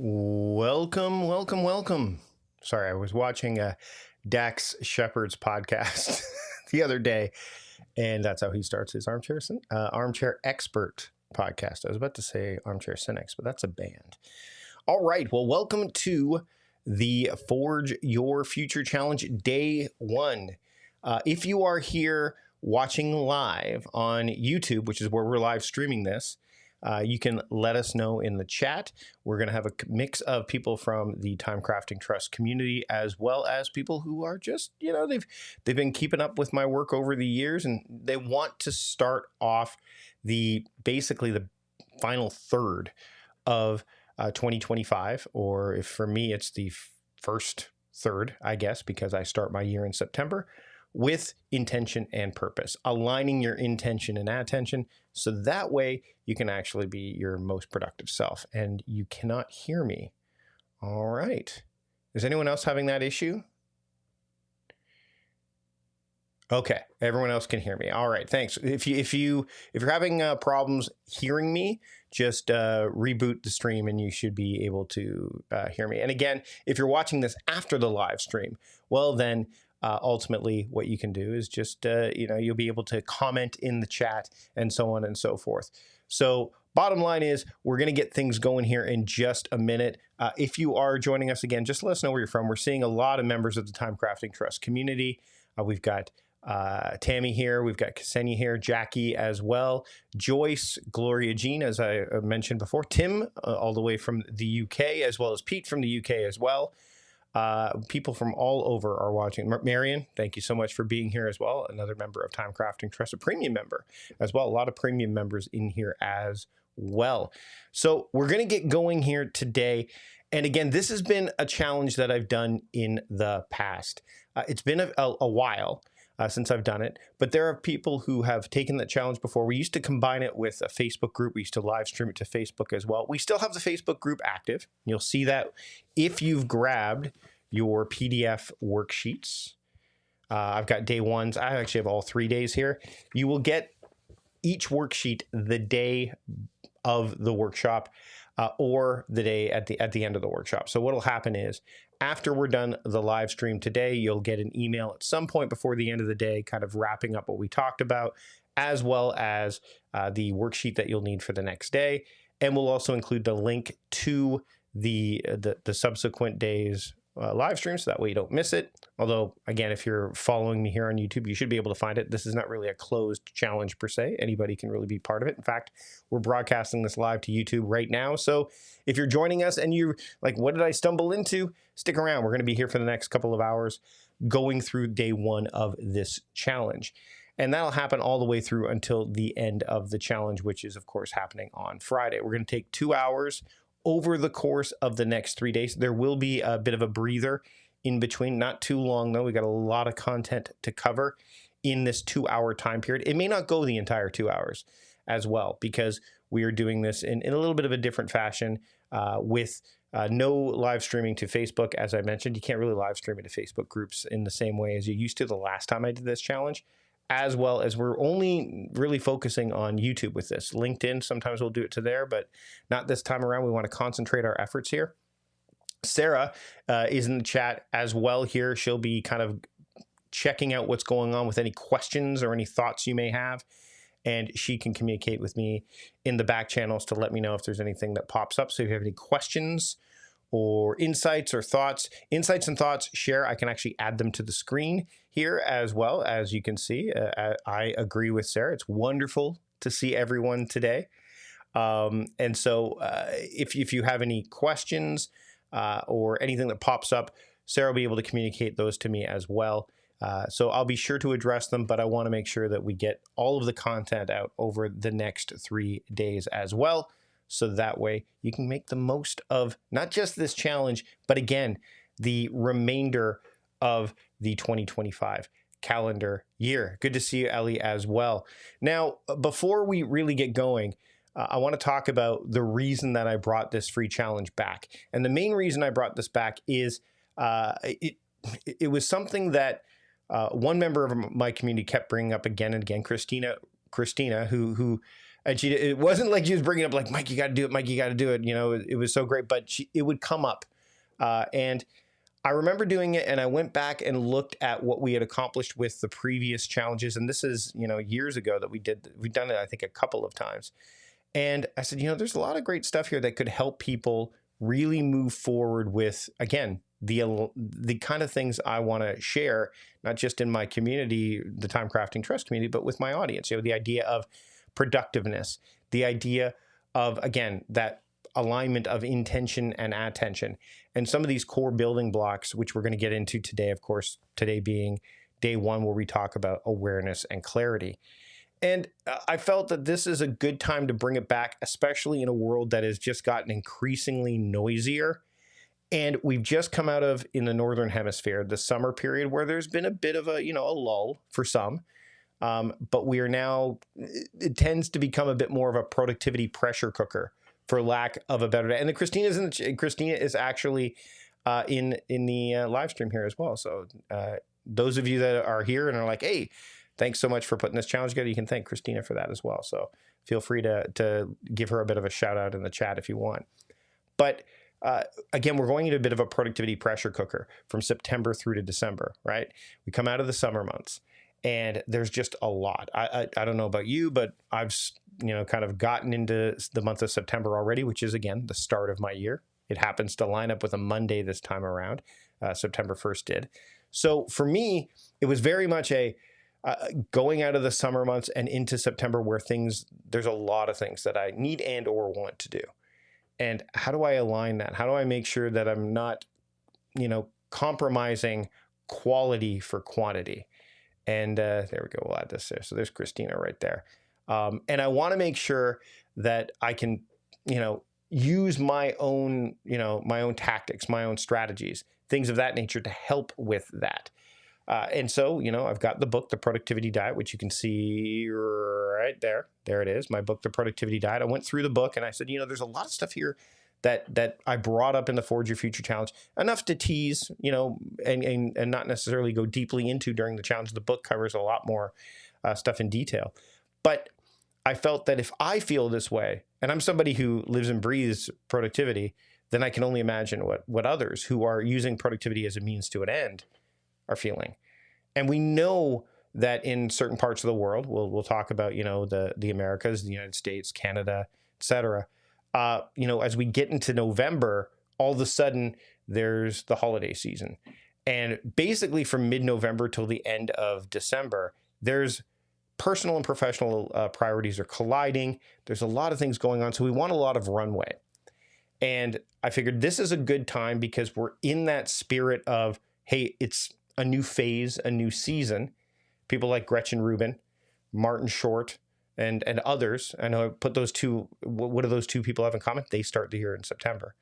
Welcome, welcome, welcome. Sorry, I was watching Dax Shepard's podcast the other day, and that's how he starts his armchair expert podcast. I was about to say armchair cynics, but that's a band. All right, well, welcome to the Forge Your Future Challenge Day 1. If you are here watching live on YouTube, which is where we're live streaming this, you can let us know in the chat. We're going to have a mix of people from the Time Crafting Trust community, as well as people who are just, they've been keeping up with my work over the years, and they want to start off basically the final third of 2025, or if for me it's the first third, I guess, because I start my year in September, with intention and purpose, aligning your intention and attention so that way you can actually be your most productive self. And you cannot hear me. All right. Is anyone else having that issue? Okay, everyone else can hear me. All right, thanks. If you're having problems hearing me, just reboot the stream and you should be able to hear me. And again, if you're watching this after the live stream, well then ultimately what you can do is just you'll be able to comment in the chat and so on and so forth. So bottom line is we're going to get things going here in just a minute. If you are joining us again, just let us know where you're from. We're seeing a lot of members of the Time Crafting Trust community. We've got Tammy here, we've got Ksenia here, Jackie as well, Joyce, Gloria Jean, as I mentioned before, Tim all the way from the UK, as well as Pete from the UK as well. People from all over are watching. Marion, thank you so much for being here as well. Another member of Time Crafting Trust, a premium member as well. A lot of premium members in here as well. So we're going to get going here today. And again, this has been a challenge that I've done in the past. It's been a while since I've done it, but there are people who have taken that challenge before. We used to combine it with a Facebook group. We used to live stream it to Facebook as well. We still have the Facebook group active. You'll see that if you've grabbed your PDF worksheets. I've got day ones. I actually have all 3 days here. You will get each worksheet the day of the workshop or the day at the end of the workshop. So what'll happen is after we're done the live stream today, you'll get an email at some point before the end of the day, kind of wrapping up what we talked about, as well as the worksheet that you'll need for the next day. And we'll also include the link to the subsequent days live stream, so that way you don't miss it. Although, again, if you're following me here on YouTube, you should be able to find it. This is not really a closed challenge per se. Anybody can really be part of it. In fact, we're broadcasting this live to YouTube right now. So if you're joining us and you're like, what did I stumble into? Stick around. We're going to be here for the next couple of hours going through day one of this challenge. And that'll happen all the way through until the end of the challenge, which is, of course, happening on Friday. We're going to take 2 hours over the course of the next 3 days. There will be a bit of a breather in between, not too long though. We got a lot of content to cover in this 2-hour time period. It may not go the entire 2 hours as well, because we are doing this in a little bit of a different fashion with no live streaming to Facebook. As I mentioned, you can't really live stream into Facebook groups in the same way as you used to the last time I did this challenge, as well as we're only really focusing on YouTube with this. LinkedIn, sometimes we'll do it to there, but not this time around. We want to concentrate our efforts here. Sarah is in the chat as well here. She'll be kind of checking out what's going on with any questions or any thoughts you may have. And she can communicate with me in the back channels to let me know if there's anything that pops up. So if you have any questions or insights and thoughts, share. I can actually add them to the screen here as well. As you can see, I agree with Sarah. It's wonderful to see everyone today. And so if you have any questions or anything that pops up, Sarah will be able to communicate those to me as well. So I'll be sure to address them, but I want to make sure that we get all of the content out over the next 3 days as well. So that way you can make the most of not just this challenge, but again, the remainder of the 2025 calendar year. Good to see you, Ellie, as well. Now, before we really get going, I want to talk about the reason that I brought this free challenge back. And the main reason I brought this back is it was something that one member of my community kept bringing up again and again, Christina, who And it wasn't like she was bringing up like, Mike, you got to do it. Mike, you got to do it. You know, it was so great, but it would come up. And I remember doing it, and I went back and looked at what we had accomplished with the previous challenges. And this is, you know, years ago that we've done it, I think, a couple of times. And I said, you know, there's a lot of great stuff here that could help people really move forward with, again, the kind of things I want to share, not just in my community, the Time Crafting Trust community, but with my audience. You know, the idea of productiveness, the idea of, again, that alignment of intention and attention, and some of these core building blocks, which we're going to get into today, of course, today being day one, where we talk about awareness and clarity. And I felt that this is a good time to bring it back, especially in a world that has just gotten increasingly noisier. And we've just come out of, in the Northern Hemisphere, the summer period where there's been a bit of a, you know, a lull for some. But we are now, it tends to become a bit more of a productivity pressure cooker, for lack of a better. And Christina is actually in the live stream here as well. So those of you that are here and are like, hey, thanks so much for putting this challenge together, you can thank Christina for that as well. So feel free to give her a bit of a shout out in the chat if you want. But again, we're going into a bit of a productivity pressure cooker from September through to December, right? We come out of the summer months, and there's just a lot. I don't know about you, but I've, you know, kind of gotten into the month of September already, which is, again, the start of my year. It happens to line up with a Monday this time around. September 1st did. So for me, it was very much a going out of the summer months and into September, where there's a lot of things that I need and or want to do. And how do I align that? How do I make sure that I'm not, you know, compromising quality for quantity? And there we go. We'll add this there. So there's Christina right there. And I want to make sure that I can, you know, use my own, you know, my own tactics, my own strategies, things of that nature to help with that. And so, you know, I've got the book, The Productivity Diet, which you can see right there. There it is, my book, The Productivity Diet. I went through the book and I said, you know, there's a lot of stuff here that I brought up in the Forge Your Future Challenge, enough to tease, you know, and not necessarily go deeply into during the challenge. The book covers a lot more stuff in detail. But I felt that if I feel this way, and I'm somebody who lives and breathes productivity, then I can only imagine what others who are using productivity as a means to an end are feeling. And we know that in certain parts of the world, we'll talk about, you know, the Americas, the United States, Canada, et cetera. You know, as we get into November, all of a sudden there's the holiday season. And basically from mid-November till the end of December, there's personal and professional priorities are colliding. There's a lot of things going on. So we want a lot of runway. And I figured this is a good time because we're in that spirit of, hey, it's a new phase, a new season. People like Gretchen Rubin, Martin Short, and others. I know I put those two, what do those two people have in common? They start the year in September.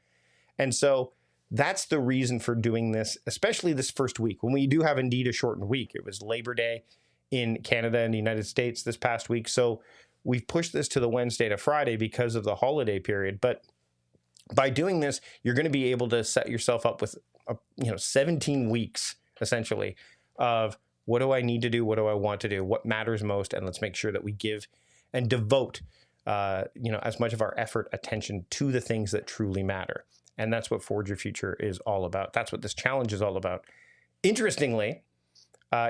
And so that's the reason for doing this, especially this first week, when we do have indeed a shortened week. It was Labor Day in Canada and the United States this past week. So we've pushed this to the Wednesday to Friday because of the holiday period. But by doing this, you're going to be able to set yourself up with, 17 weeks, essentially, of what do I need to do? What do I want to do? What matters most? And let's make sure that we give and devote, as much of our effort, attention to the things that truly matter. And that's what Forge Your Future is all about. That's what this challenge is all about. Interestingly,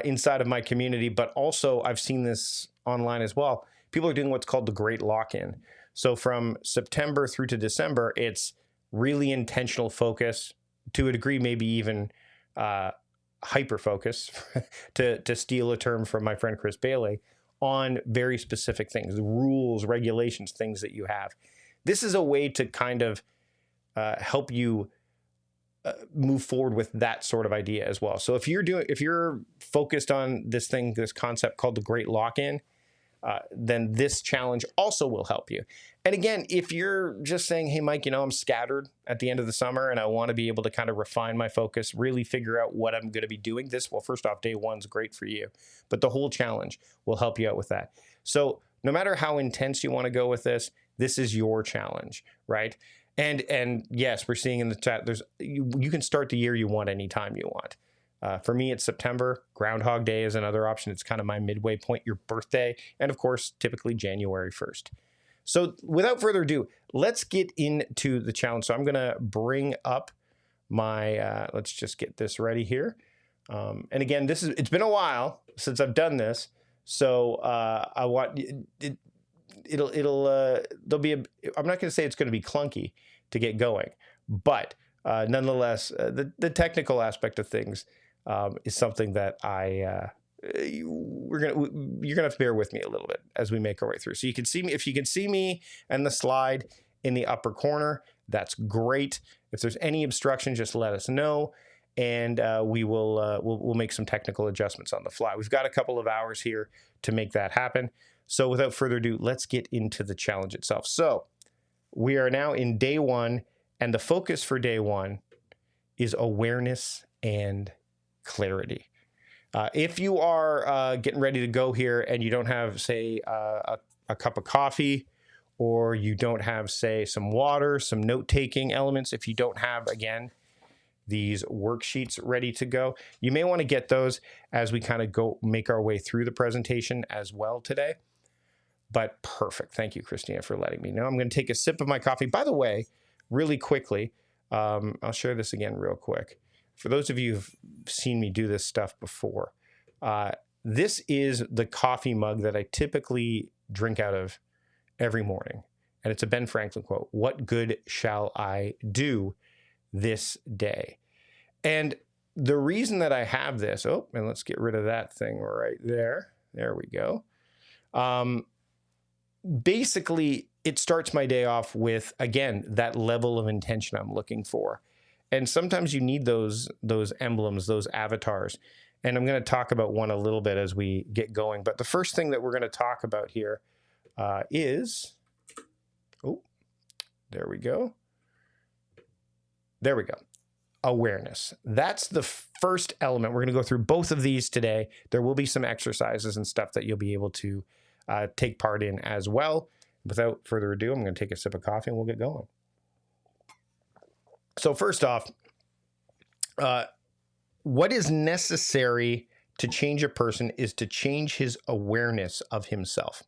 inside of my community, but also I've seen this online as well, people are doing what's called the Great Lock-In. So from September through to December, it's really intentional focus, to a degree, maybe even hyper focus, to steal a term from my friend Chris Bailey, on very specific things, rules, regulations, things that you have. This is a way to kind of help you move forward with that sort of idea as well. So if you're focused on this concept called the Great Lock-In, then this challenge also will help you. And again, if you're just saying, hey, Mike, I'm scattered at the end of the summer and I want to be able to kind of refine my focus, really figure out what I'm going to be doing, first off, day one's great for you, but the whole challenge will help you out with that. So no matter how intense you want to go with this is your challenge, right? And yes, we're seeing in the chat, you can start the year you want anytime you want. For me, it's September. Groundhog Day is another option. It's kind of my midway point, your birthday, and of course, typically January 1st. So without further ado, let's get into the challenge. So I'm going to bring up my, let's just get this ready here. And again, it's been a while since I've done this. So I want there'll be I'm not going to say it's going to be clunky to get going, but nonetheless, the technical aspect of things is something that you're gonna have to bear with me a little bit as we make our way through. So you can see me, if you can see me and the slide in the upper corner, that's great. If there's any obstruction, just let us know, and we'll make some technical adjustments on the fly. We've got a couple of hours here to make that happen. So without further ado, let's get into the challenge itself. So we are now in day one, and the focus for day one is awareness and clarity. If you are getting ready to go here and you don't have, say, a cup of coffee, or you don't have, say, some water, some note-taking elements, if you don't have, again, these worksheets ready to go, you may want to get those as we kind of go make our way through the presentation as well today. But perfect. Thank you, Christina, for letting me know. I'm going to take a sip of my coffee. By the way, really quickly, I'll share this again real quick. For those of you who've seen me do this stuff before, this is the coffee mug that I typically drink out of every morning. And it's a Ben Franklin quote: "What good shall I do this day?" And the reason that I have this, and let's get rid of that thing right there. There we go. Basically, it starts my day off with, again, that level of intention I'm looking for. And sometimes you need those emblems, those avatars. And I'm going to talk about one a little bit as we get going. But the first thing that we're going to talk about here is, there we go. There we go. Awareness. That's the first element. We're going to go through both of these today. There will be some exercises and stuff that you'll be able to take part in as well. Without further ado, I'm going to take a sip of coffee and we'll get going. So first off, what is necessary to change a person is to change his awareness of himself.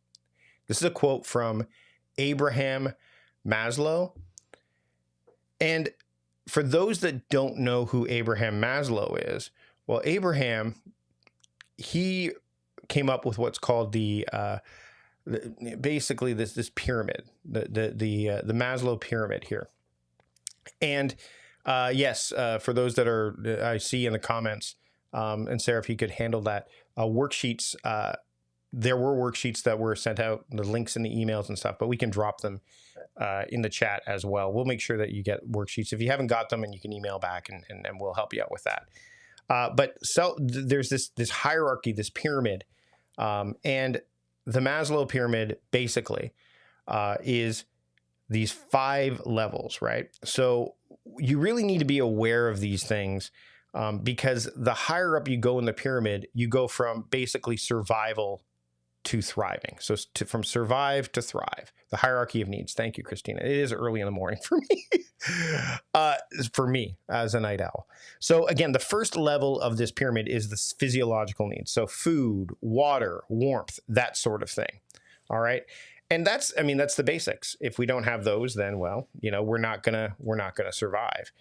This is a quote from Abraham Maslow. And for those that don't know who Abraham Maslow is, well, Abraham, he came up with what's called basically this pyramid, the Maslow pyramid here. And yes, for those that are, I see in the comments, and Sarah, if you could handle that, worksheets, there were worksheets that were sent out, the links in the emails and stuff, but we can drop them in the chat as well. We'll make sure that you get worksheets. If you haven't got them, and you can email back and we'll help you out with that. But so there's this hierarchy, this pyramid, and the Maslow pyramid basically is these 5 levels, right? So you really need to be aware of these things because the higher up you go in the pyramid, you go from basically survival to thriving. So from survive to thrive, the hierarchy of needs. Thank you, Christina. It is early in the morning for me as a night owl. So again, the first level of this pyramid is the physiological needs. So food, water, warmth, that sort of thing. All right. And that's the basics. If we don't have those, then, well, we're not gonna survive.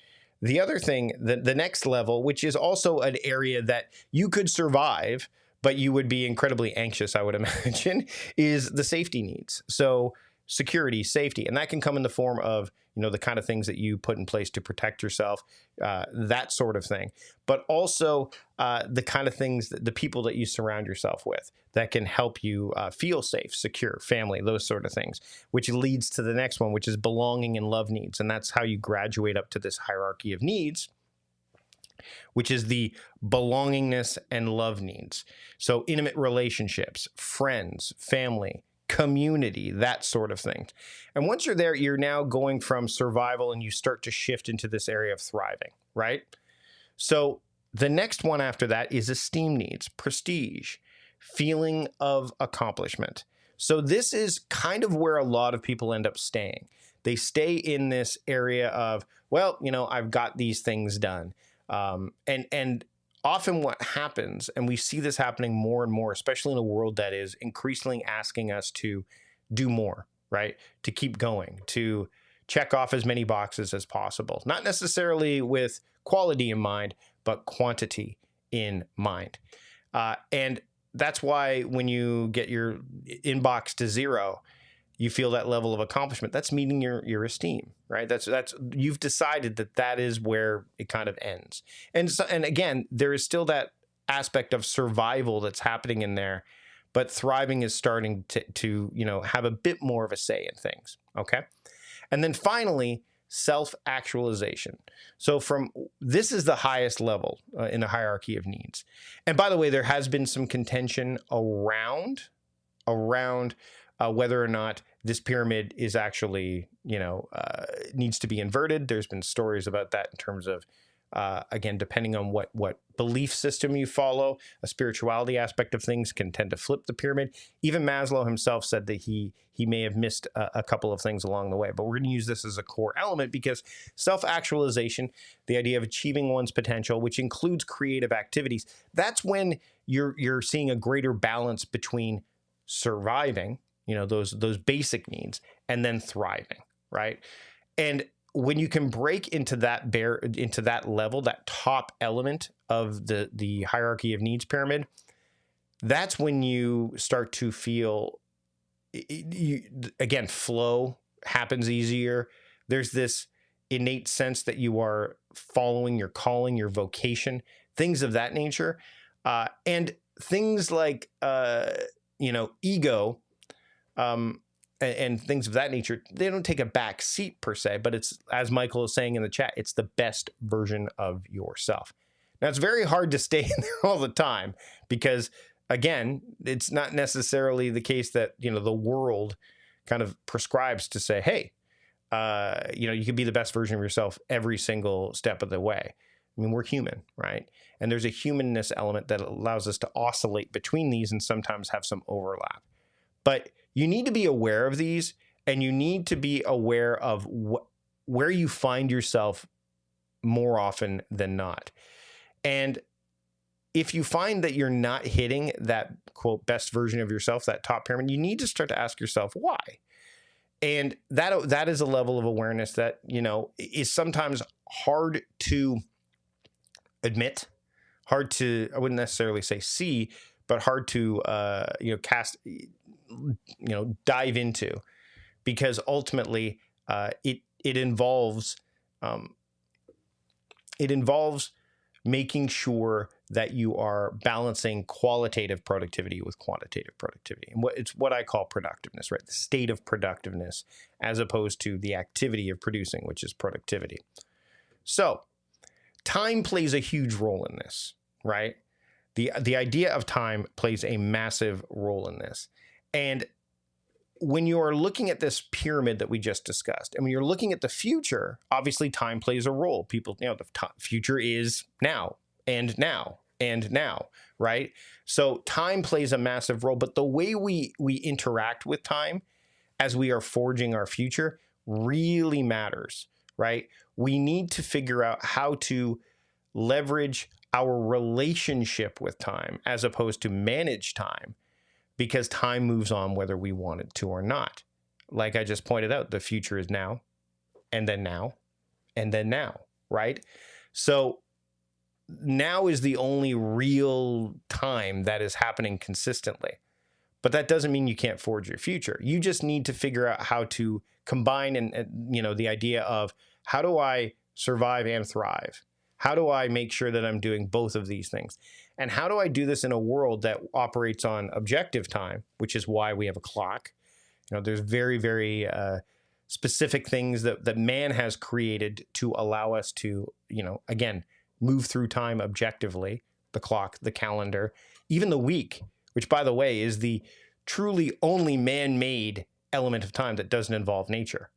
The other thing, the next level, which is also an area that you could survive, but you would be incredibly anxious, I would imagine, is the safety needs. So security, safety, and that can come in the form of, the kind of things that you put in place to protect yourself, that sort of thing. But also the kind of things, the people that you surround yourself with that can help you feel safe, secure, family, those sort of things, which leads to the next one, which is belonging and love needs. And that's how you graduate up to this hierarchy of needs, which is the belongingness and love needs. So intimate relationships, friends, family, community, that sort of thing. And once you're there, you're now going from survival and you start to shift into this area of thriving, right? So the next one after that is esteem needs, prestige, feeling of accomplishment. So this is kind of where a lot of people end up staying. They stay in this area of, well, I've got these things done. And often what happens, and we see this happening more and more, especially in a world that is increasingly asking us to do more, right? To keep going, to check off as many boxes as possible, not necessarily with quality in mind, but quantity in mind. And that's why when you get your inbox to 0, you feel that level of accomplishment. That's meeting your esteem, right? That's you've decided that is where it kind of ends. And so, and again, there is still that aspect of survival that's happening in there, but thriving is starting to have a bit more of a say in things. Okay. And then finally, self-actualization. So this is the highest level in the hierarchy of needs. And by the way, there has been some contention around whether or not this pyramid is actually, needs to be inverted. There's been stories about that in terms of, again, depending on what belief system you follow, a spirituality aspect of things can tend to flip the pyramid. Even Maslow himself said that he may have missed a couple of things along the way, but we're going to use this as a core element because self-actualization, the idea of achieving one's potential, which includes creative activities, that's when you're seeing a greater balance between surviving, those basic needs, and then thriving, right? And when you can break into that level, that top element of the hierarchy of needs pyramid, that's when you start to feel, again, flow happens easier. There's this innate sense that you are following your calling, your vocation, things of that nature, and things like ego. And things of that nature, they don't take a back seat per se, but it's, as Michael is saying in the chat, it's the best version of yourself. Now, it's very hard to stay in there all the time because, again, it's not necessarily the case that, the world kind of prescribes to say, hey, you can be the best version of yourself every single step of the way. I mean, we're human, right? And there's a humanness element that allows us to oscillate between these and sometimes have some overlap. But you need to be aware of these, and you need to be aware of where you find yourself more often than not. And if you find that you're not hitting that, quote, best version of yourself, that top pyramid, you need to start to ask yourself why. And that is a level of awareness that, is sometimes hard to admit, hard to, I wouldn't necessarily say see, but hard to, dive into, because ultimately it involves making sure that you are balancing qualitative productivity with quantitative productivity. And it's what I call productiveness, right? The state of productiveness as opposed to the activity of producing, which is productivity. So time plays a huge role in this, right? The idea of time plays a massive role in this. And when you're looking at this pyramid that we just discussed, and when you're looking at the future, obviously time plays a role. People, the future is now and now and now, right? So time plays a massive role, but the way we interact with time as we are forging our future really matters, right? We need to figure out how to leverage our relationship with time as opposed to manage time, because time moves on whether we want it to or not. Like I just pointed out, the future is now, and then now, and then now, right? So now is the only real time that is happening consistently. But that doesn't mean you can't forge your future. You just need to figure out how to combine the idea of, how do I survive and thrive? How do I make sure that I'm doing both of these things? And how do I do this in a world that operates on objective time, which is why we have a clock? There's very, very specific things that man has created to allow us to, again, move through time objectively. The clock, the calendar, even the week, which, by the way, is the truly only man-made element of time that doesn't involve nature.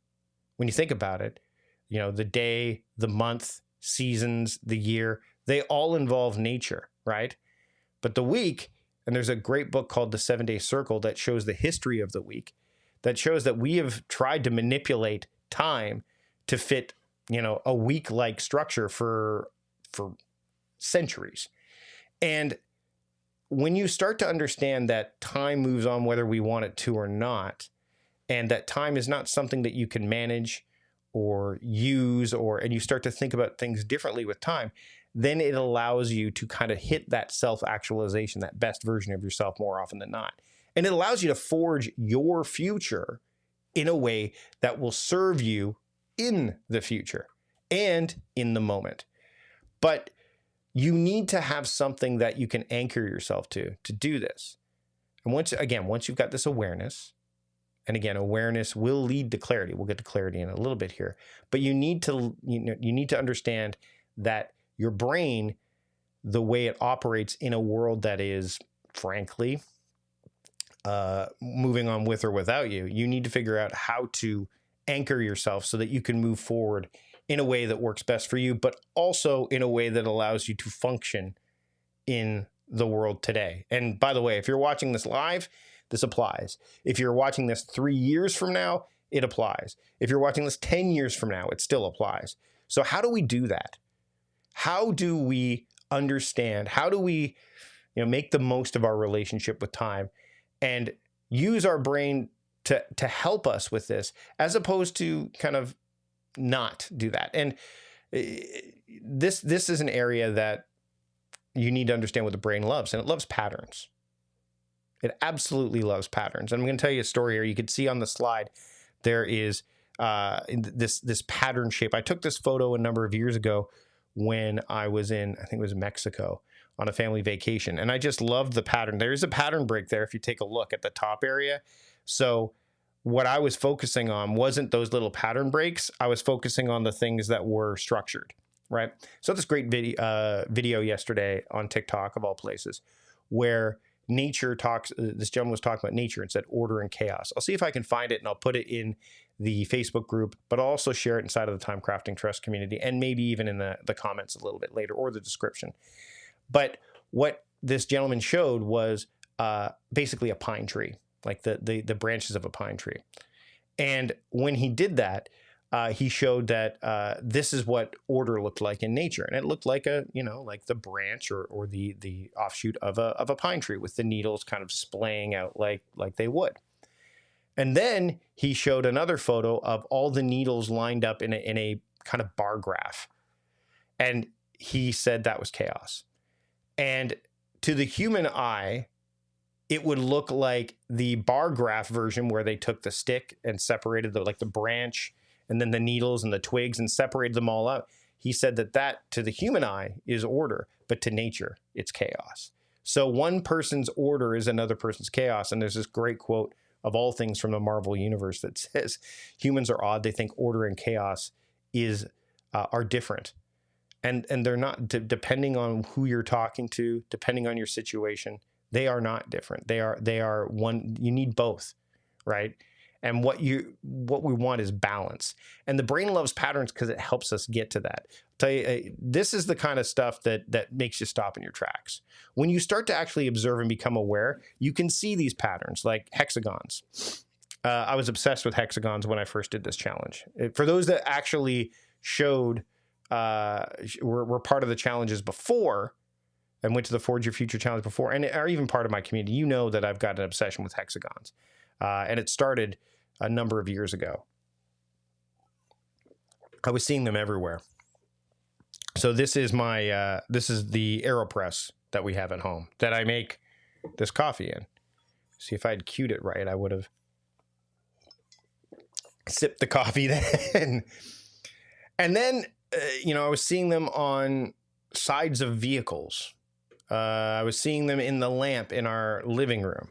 When you think about it, the day, the month, seasons, the year, they all involve nature, right? But the week, and there's a great book called The 7-Day Circle that shows the history of the week, that shows that we have tried to manipulate time to fit, a week-like structure for centuries. And when you start to understand that time moves on whether we want it to or not, and that time is not something that you can manage or use, and you start to think about things differently with time, then it allows you to kind of hit that self-actualization, that best version of yourself more often than not. And it allows you to forge your future in a way that will serve you in the future and in the moment. But you need to have something that you can anchor yourself to do this. And once you've got this awareness, and again, awareness will lead to clarity. We'll get to clarity in a little bit here, but you need to understand that your brain, the way it operates in a world that is, frankly, moving on with or without you, you need to figure out how to anchor yourself so that you can move forward in a way that works best for you, but also in a way that allows you to function in the world today. And by the way, if you're watching this live, this applies. If you're watching this 3 years from now, it applies. If you're watching this 10 years from now, it still applies. So how do we do that? How do we understand? How do we, make the most of our relationship with time and use our brain to help us with this, as opposed to kind of not do that? And this is an area that you need to understand what the brain loves, and it loves patterns. It absolutely loves patterns. And I'm going to tell you a story here. You can see on the slide, there is this pattern shape. I took this photo a number of years ago when I was in, I think it was Mexico, on a family vacation. And I just loved the pattern. There is a pattern break there if you take a look at the top area. So what I was focusing on wasn't those little pattern breaks. I was focusing on the things that were structured, right? So this great video yesterday on TikTok, of all places, where this gentleman was talking about nature and said order and chaos. I'll see if I can find it, and I'll put it in the Facebook group, but I'll also share it inside of the Time Crafting Trust community, and maybe even in the comments a little bit later, or the description. But what this gentleman showed was basically a pine tree, like the branches of a pine tree. And when he did that, he showed that this is what order looked like in nature. And it looked like like the branch or the offshoot of a pine tree, with the needles kind of splaying out like they would. And then he showed another photo of all the needles lined up in a kind of bar graph. And he said that was chaos. And to the human eye, it would look like the bar graph version, where they took the stick and separated the branch and then the needles and the twigs and separated them all out. He said that to the human eye is order, but to nature, it's chaos. So one person's order is another person's chaos. And there's this great quote, of all things, from the Marvel universe that says, humans are odd. They think order and chaos are different. And they're not, depending on who you're talking to, depending on your situation, they are not different. They are one. You need both, right? And what we want is balance. And the brain loves patterns because it helps us get to that. I'll tell you, this is the kind of stuff that makes you stop in your tracks. When you start to actually observe and become aware, you can see these patterns, like hexagons. I was obsessed with hexagons when I first did this challenge. For those that actually were part of the challenges before, and went to the Forge Your Future challenge before, and are even part of my community, you know that I've got an obsession with hexagons. And it started a number of years ago. I was seeing them everywhere. So this is this is the AeroPress that we have at home that I make this coffee in. See, if I'd cued it right, I would have sipped the coffee then. And then, I was seeing them on sides of vehicles. I was seeing them in the lamp in our living room.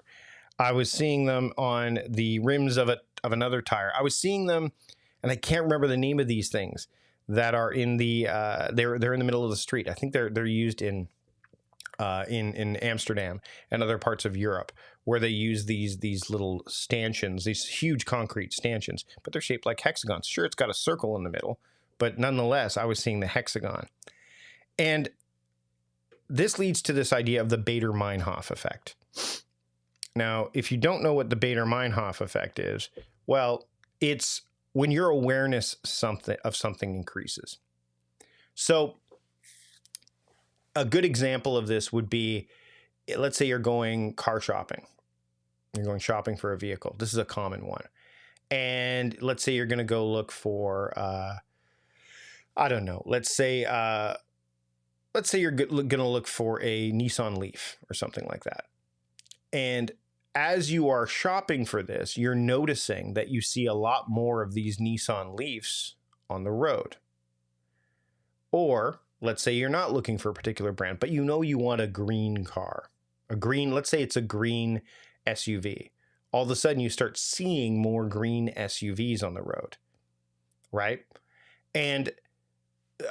I was seeing them on the rims of another tire. I was seeing them, and I can't remember the name of these things that are in the they're in the middle of the street. I think they're used in Amsterdam and other parts of Europe, where they use these little stanchions, these huge concrete stanchions, but they're shaped like hexagons. Sure, it's got a circle in the middle, but nonetheless, I was seeing the hexagon. And this leads to this idea of the Bader-Meinhof effect. Now, if you don't know what the Bader-Meinhof effect is, well, it's when your awareness of something increases. So a good example of this would be, let's say you're going car shopping. You're going shopping for a vehicle. This is a common one. And let's say you're going to go look for, I don't know, let's say you're going to look for a Nissan Leaf or something like that. And as you are shopping for this, you're noticing that you see a lot more of these Nissan Leafs on the road. Or let's say you're not looking for a particular brand, but you know you want a green car, let's say it's a green SUV. All of a sudden you start seeing more green SUVs on the road, right? And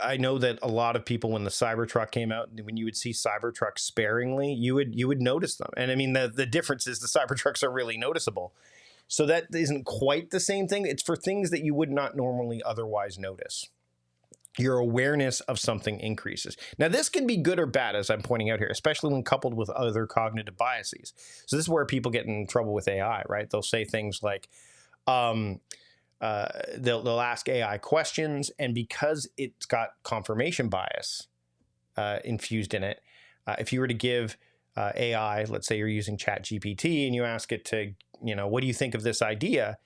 I know that a lot of people, when the Cybertruck came out, when you would see Cybertrucks sparingly, you would notice them. And I mean, the difference is the Cybertrucks are really noticeable. So that isn't quite the same thing. It's for things that you would not normally otherwise notice. Your awareness of something increases. Now, this can be good or bad, as I'm pointing out here, especially when coupled with other cognitive biases. So this is where people get in trouble with AI, right? They'll say things like, they'll ask AI questions, and because it's got confirmation bias infused in it, if you were to give AI, let's say you're using ChatGPT, and you ask it to, what do you think of this idea?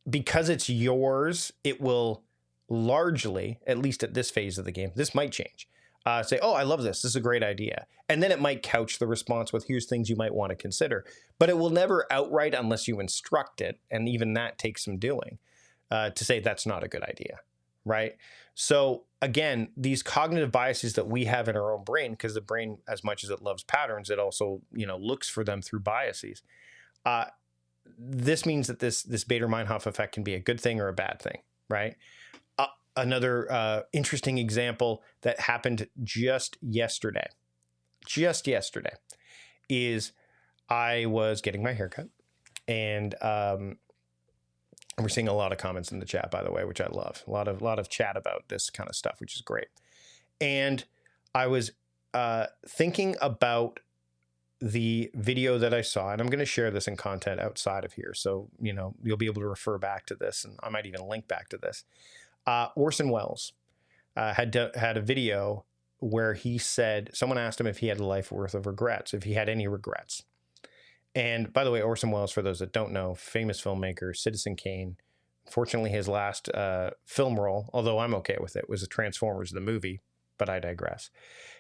Because it's yours, it will largely, at least at this phase of the game, this might change. Say, oh, I love this. This is a great idea. And then it might couch the response with, here's things you might want to consider. But it will never outright, unless you instruct it, and even that takes some doing, to say that's not a good idea, right? So again, these cognitive biases that we have in our own brain, because the brain, as much as it loves patterns, it also, looks for them through biases. This means that this Bader-Meinhof effect can be a good thing or a bad thing, right? Another interesting example that happened just yesterday is I was getting my haircut, and we're seeing a lot of comments in the chat, by the way, which I love. A lot of chat about this kind of stuff, which is great. And I was thinking about the video that I saw, and I'm going to share this in content outside of here. So, you'll be able to refer back to this, and I might even link back to this. Orson Welles had a video where he said, someone asked him if he had a life worth of regrets, if he had any regrets. And by the way, Orson Welles, for those that don't know, famous filmmaker, Citizen Kane. Unfortunately, his last film role, although I'm okay with it, was Transformers, the movie, but I digress.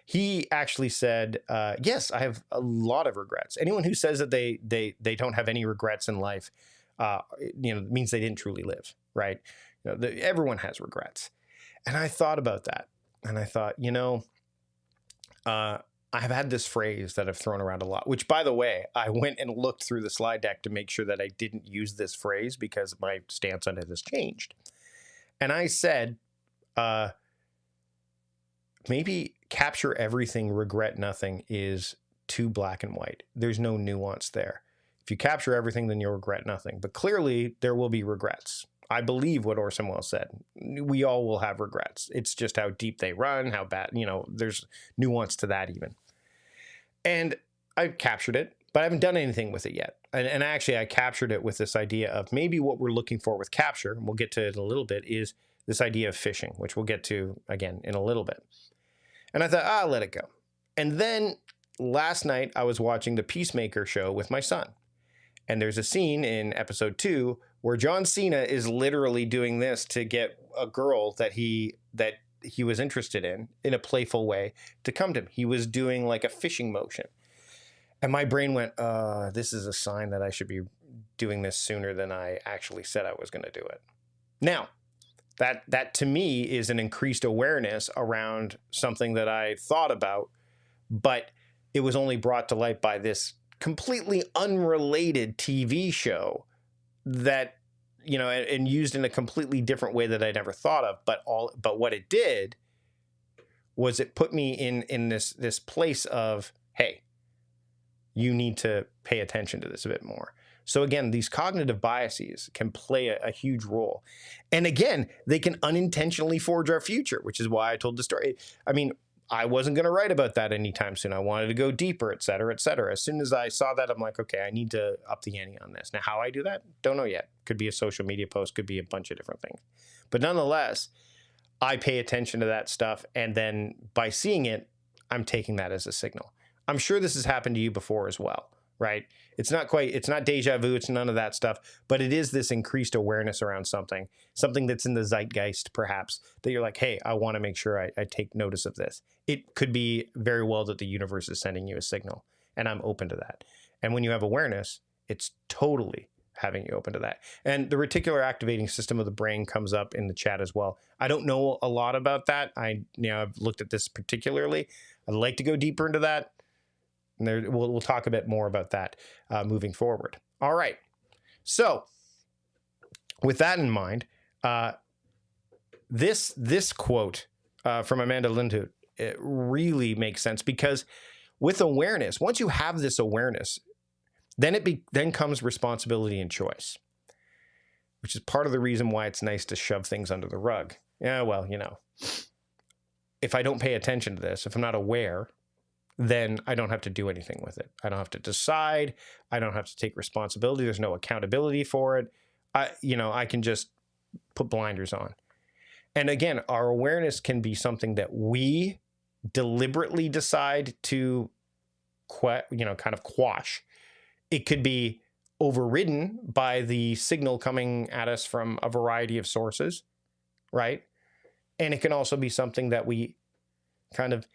He actually said, yes, I have a lot of regrets. Anyone who says that they don't have any regrets in life, means they didn't truly live, right? Everyone has regrets. And I thought about that. And I thought, I have had this phrase that I've thrown around a lot, which, by the way, I went and looked through the slide deck to make sure that I didn't use this phrase because my stance on it has changed. And I said, maybe capture everything, regret nothing is too black and white. There's no nuance there. If you capture everything, then you'll regret nothing. But clearly, there will be regrets. I believe what Orson Welles said. We all will have regrets. It's just how deep they run, how bad, there's nuance to that even. And I've captured it, but I haven't done anything with it yet. And actually, I captured it with this idea of maybe what we're looking for with capture, and we'll get to it in a little bit, is this idea of fishing, which we'll get to, again, in a little bit. And I thought, I'll let it go. And then last night, I was watching the Peacemaker show with my son. And there's a scene in episode 2 where John Cena is literally doing this to get a girl that he was interested in a playful way to come to him. He was doing like a fishing motion. And my brain went, this is a sign that I should be doing this sooner than I actually said I was going to do it. Now, that to me is an increased awareness around something that I thought about, but it was only brought to light by this completely unrelated TV show that, and used in a completely different way that I never thought of. But what it did was it put me in this place of, hey, you need to pay attention to this a bit more. So again, these cognitive biases can play a huge role. And again, they can unintentionally forge our future, which is why I told the story. I mean, I wasn't going to write about that anytime soon. I wanted to go deeper, et cetera, et cetera. As soon as I saw that, I'm like, okay, I need to up the ante on this. Now, how I do that? Don't know yet. Could be a social media post, could be a bunch of different things. But nonetheless, I pay attention to that stuff. And then by seeing it, I'm taking that as a signal. I'm sure this has happened to you before as well. right? It's not deja vu, it's none of that stuff, but it is this increased awareness around something that's in the zeitgeist, perhaps, that you're like, hey, I want to make sure I take notice of this. It could be very well that the universe is sending you a signal, and I'm open to that. And when you have awareness, it's totally having you open to that. And the reticular activating system of the brain comes up in the chat as well. I don't know a lot about that. I've looked at this particularly. I'd like to go deeper into that. And we'll talk a bit more about that moving forward. All right. So with that in mind, this quote from Amanda Lindhout, it really makes sense, because with awareness, once you have this awareness, then comes responsibility and choice, which is part of the reason why it's nice to shove things under the rug. Yeah, well, if I don't pay attention to this, if I'm not aware, then I don't have to do anything with it. I don't have to decide. I don't have to take responsibility. There's no accountability for it. I can just put blinders on. And again, our awareness can be something that we deliberately decide to kind of quash. It could be overridden by the signal coming at us from a variety of sources, right? And it can also be something that we kind of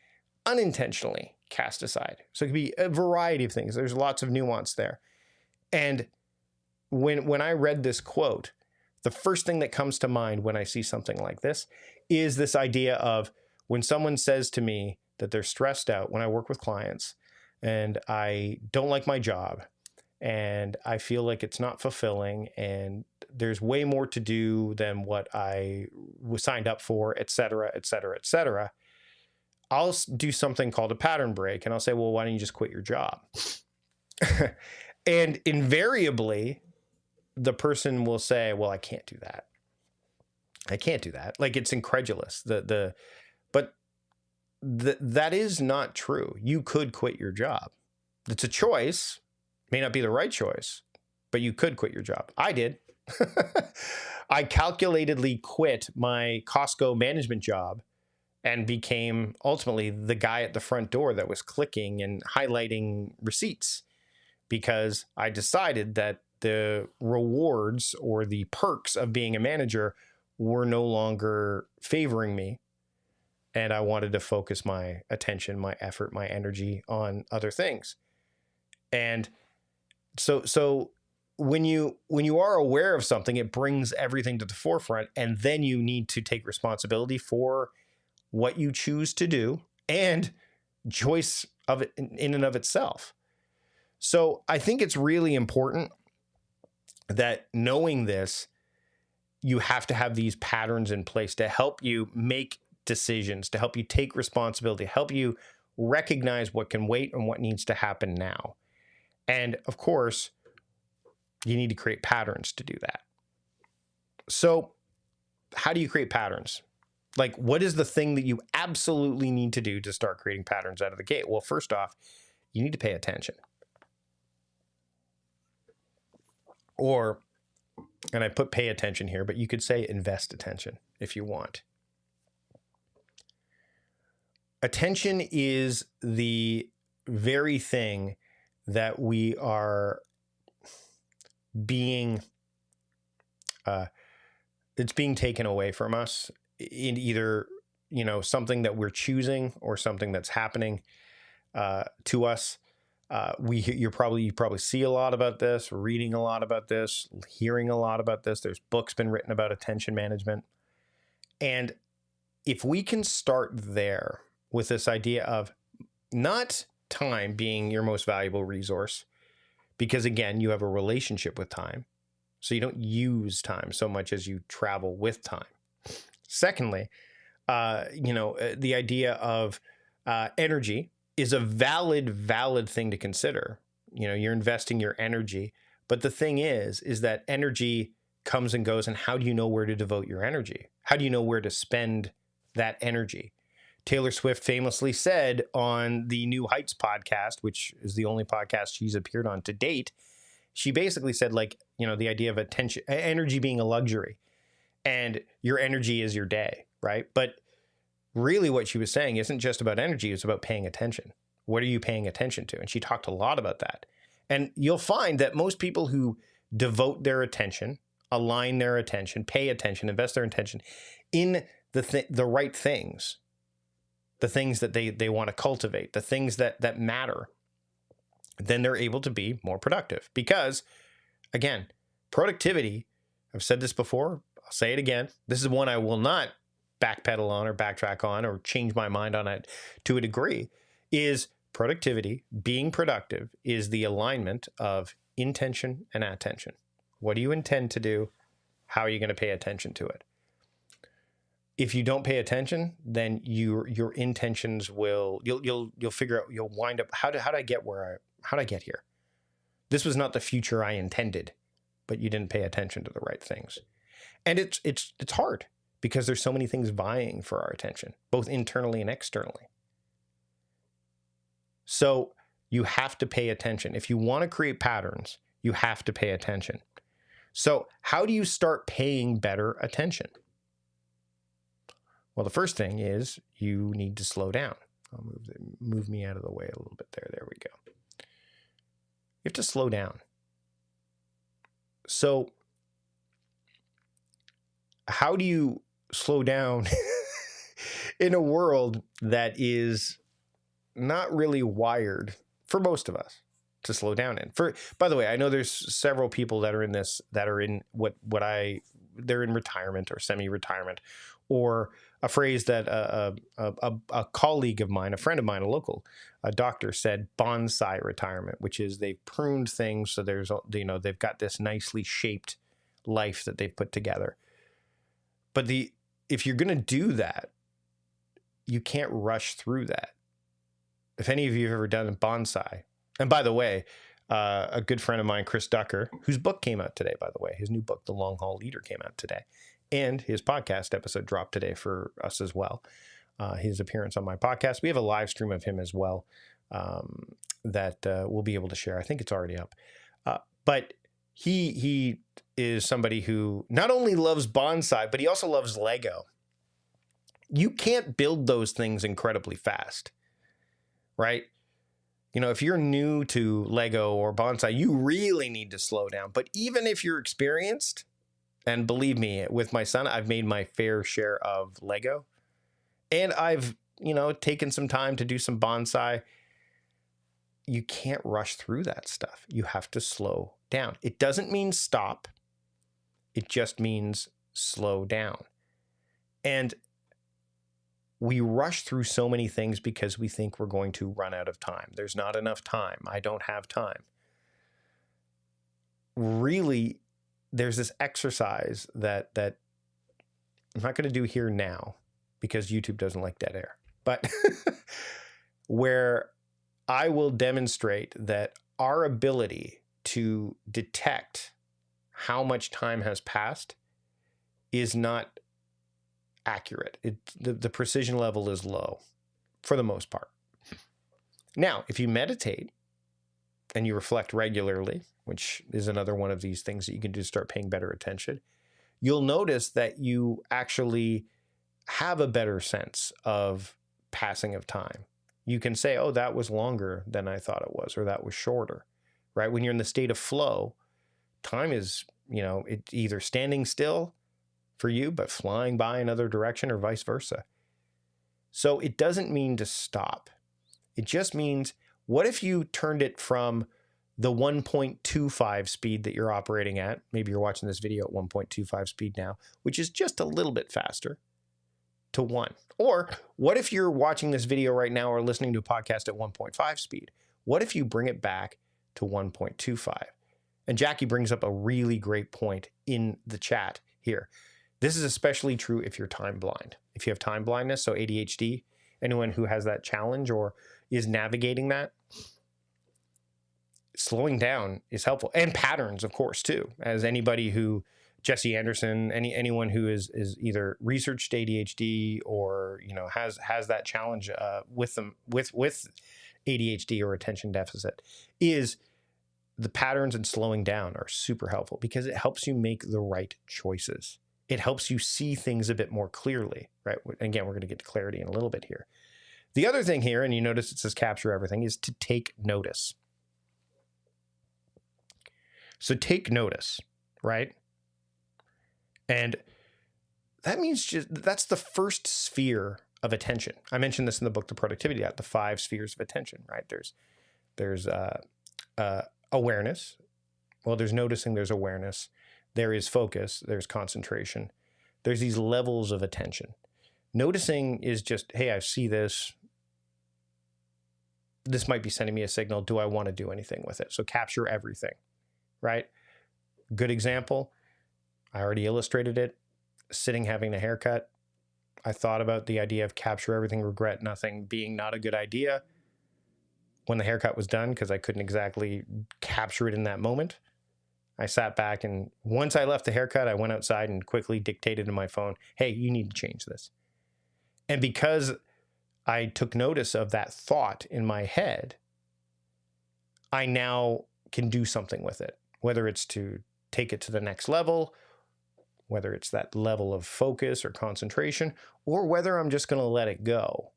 unintentionally cast aside. So it could be a variety of things. There's lots of nuance there. And when I read this quote, the first thing that comes to mind when I see something like this is this idea of when someone says to me that they're stressed out when I work with clients and I don't like my job and I feel like it's not fulfilling and there's way more to do than what I was signed up for, et cetera, et cetera, et cetera. I'll do something called a pattern break, and I'll say, well, why don't you just quit your job? And invariably, the person will say, well, I can't do that. I can't do that. Like, it's incredulous. But that is not true. You could quit your job. It's a choice. May not be the right choice, but you could quit your job. I did. I calculatedly quit my Costco management job and became ultimately the guy at the front door that was clicking and highlighting receipts, because I decided that the rewards or the perks of being a manager were no longer favoring me. And I wanted to focus my attention, my effort, my energy on other things. And so when you are aware of something, it brings everything to the forefront, and then you need to take responsibility for what you choose to do and choice of it in and of itself. So I think it's really important that, knowing this, you have to have these patterns in place to help you make decisions, to help you take responsibility, help you recognize what can wait and what needs to happen now. And of course, you need to create patterns to do that. So how do you create patterns? Like, what is the thing that you absolutely need to do to start creating patterns out of the gate? Well, first off, you need to pay attention. And I put pay attention here, but you could say invest attention if you want. Attention is the very thing that we are being, it's being taken away from us in either, something that we're choosing or something that's happening to us. You probably see a lot about this, reading a lot about this, hearing a lot about this. There's books been written about attention management. And if we can start there with this idea of not time being your most valuable resource, because again, you have a relationship with time. So you don't use time so much as you travel with time. Secondly, the idea of energy is a valid thing to consider. You're investing your energy, but the thing is that energy comes and goes, and how do you know where to devote your energy? How do you know where to spend that energy? Taylor Swift famously said on the New Heights podcast, which is the only podcast she's appeared on to date, she basically said, the idea of attention, energy being a luxury, and your energy is your day, right? But really what she was saying isn't just about energy, it's about paying attention. What are you paying attention to? And she talked a lot about that. And you'll find that most people who devote their attention, align their attention, pay attention, invest their attention in the right things, the things that they want to cultivate, the things that matter, then they're able to be more productive. Because, again, productivity, I've said this before, I'll say it again, this is one I will not backpedal on or backtrack on or change my mind on it to a degree, is productivity, being productive, is the alignment of intention and attention. What do you intend to do? How are you going to pay attention to it? If you don't pay attention, then your intentions will, you'll figure out, you'll wind up, how did I get here? This was not the future I intended, but you didn't pay attention to the right things. And it's hard because there's so many things vying for our attention, both internally and externally. So you have to pay attention. If you want to create patterns, you have to pay attention. So how do you start paying better attention? Well, the first thing is you need to slow down. I'll move me out of the way a little bit there. There we go. You have to slow down. So how do you slow down in a world that is not really wired for most of us to slow down in? By the way, I know there's several people that are in this, that are in they're in retirement or semi-retirement, or a phrase that a colleague of mine, a friend of mine, a doctor said, bonsai retirement, which is they've pruned things. So they've got this nicely shaped life that they've put together. But if you're going to do that, you can't rush through that. If any of you have ever done a bonsai, and by the way, a good friend of mine, Chris Ducker, whose book came out today, by the way, his new book, The Long Haul Leader, came out today. And his podcast episode dropped today for us as well. His appearance on my podcast. We have a live stream of him as well that we'll be able to share. I think it's already up. But he is somebody who not only loves bonsai, but he also loves Lego. You can't build those things incredibly fast, right? You know, if you're new to Lego or bonsai, you really need to slow down. But even if you're experienced, and believe me, with my son, I've made my fair share of Lego, and I've, taken some time to do some bonsai. You can't rush through that stuff. You have to slow down. It doesn't mean stop. It just means slow down. And we rush through so many things because we think we're going to run out of time. There's not enough time. I don't have time. Really, there's this exercise that I'm not going to do here now because YouTube doesn't like dead air, but where I will demonstrate that our ability to detect how much time has passed is not accurate. The precision level is low for the most part. Now, if you meditate and you reflect regularly, which is another one of these things that you can do to start paying better attention, you'll notice that you actually have a better sense of passing of time. You can say, oh, that was longer than I thought it was, or that was shorter, right? When you're in the state of flow, time is, it's either standing still for you, but flying by another direction, or vice versa. So it doesn't mean to stop. It just means, what if you turned it from the 1.25 speed that you're operating at? Maybe you're watching this video at 1.25 speed now, which is just a little bit faster, to 1. Or what if you're watching this video right now or listening to a podcast at 1.5 speed? What if you bring it back to 1.25? And Jackie brings up a really great point in the chat here. This is especially true if you're time blind. If you have time blindness, so ADHD, anyone who has that challenge or is navigating that, slowing down is helpful. And patterns, of course, too. As anybody who, Jesse Anderson, anyone who is either researched ADHD or has that challenge with ADHD or attention deficit, is the patterns and slowing down are super helpful because it helps you make the right choices. It helps you see things a bit more clearly, right? Again, we're going to get to clarity in a little bit here. The other thing here, and you notice it says capture everything, is to take notice. So take notice, right? And that means that's the first sphere of attention. I mentioned this in the book, The Productivity Act, the 5 spheres of attention, right? There's awareness. Well, there's noticing, there's awareness. There is focus, there's concentration. There's these levels of attention. Noticing is just, hey, I see this. This might be sending me a signal. Do I want to do anything with it? So capture everything, right? Good example. I already illustrated it. Sitting, having a haircut. I thought about the idea of capture everything, regret nothing being not a good idea when the haircut was done, because I couldn't exactly capture it in that moment. I sat back, and once I left the haircut, I went outside and quickly dictated to my phone, hey, you need to change this. And because I took notice of that thought in my head, I now can do something with it, whether it's to take it to the next level, whether it's that level of focus or concentration, or whether I'm just going to let it go.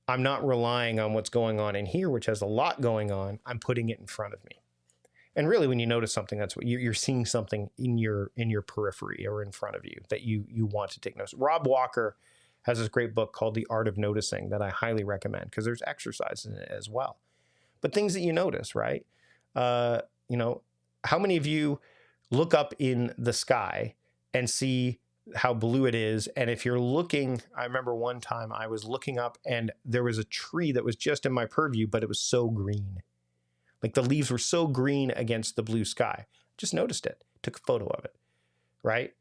I'm not relying on what's going on in here, which has a lot going on. I'm putting it in front of me. And really, when you notice something, that's what you're seeing, something in your periphery or in front of you that you want to take notice. Rob Walker has this great book called The Art of Noticing that I highly recommend, because there's exercise in it as well. But things that you notice, right? How many of you look up in the sky and see how blue it is? And if you're looking, I remember one time I was looking up and there was a tree that was just in my purview, but it was so green. Like the leaves were so green against the blue sky. Just noticed it, took a photo of it, right?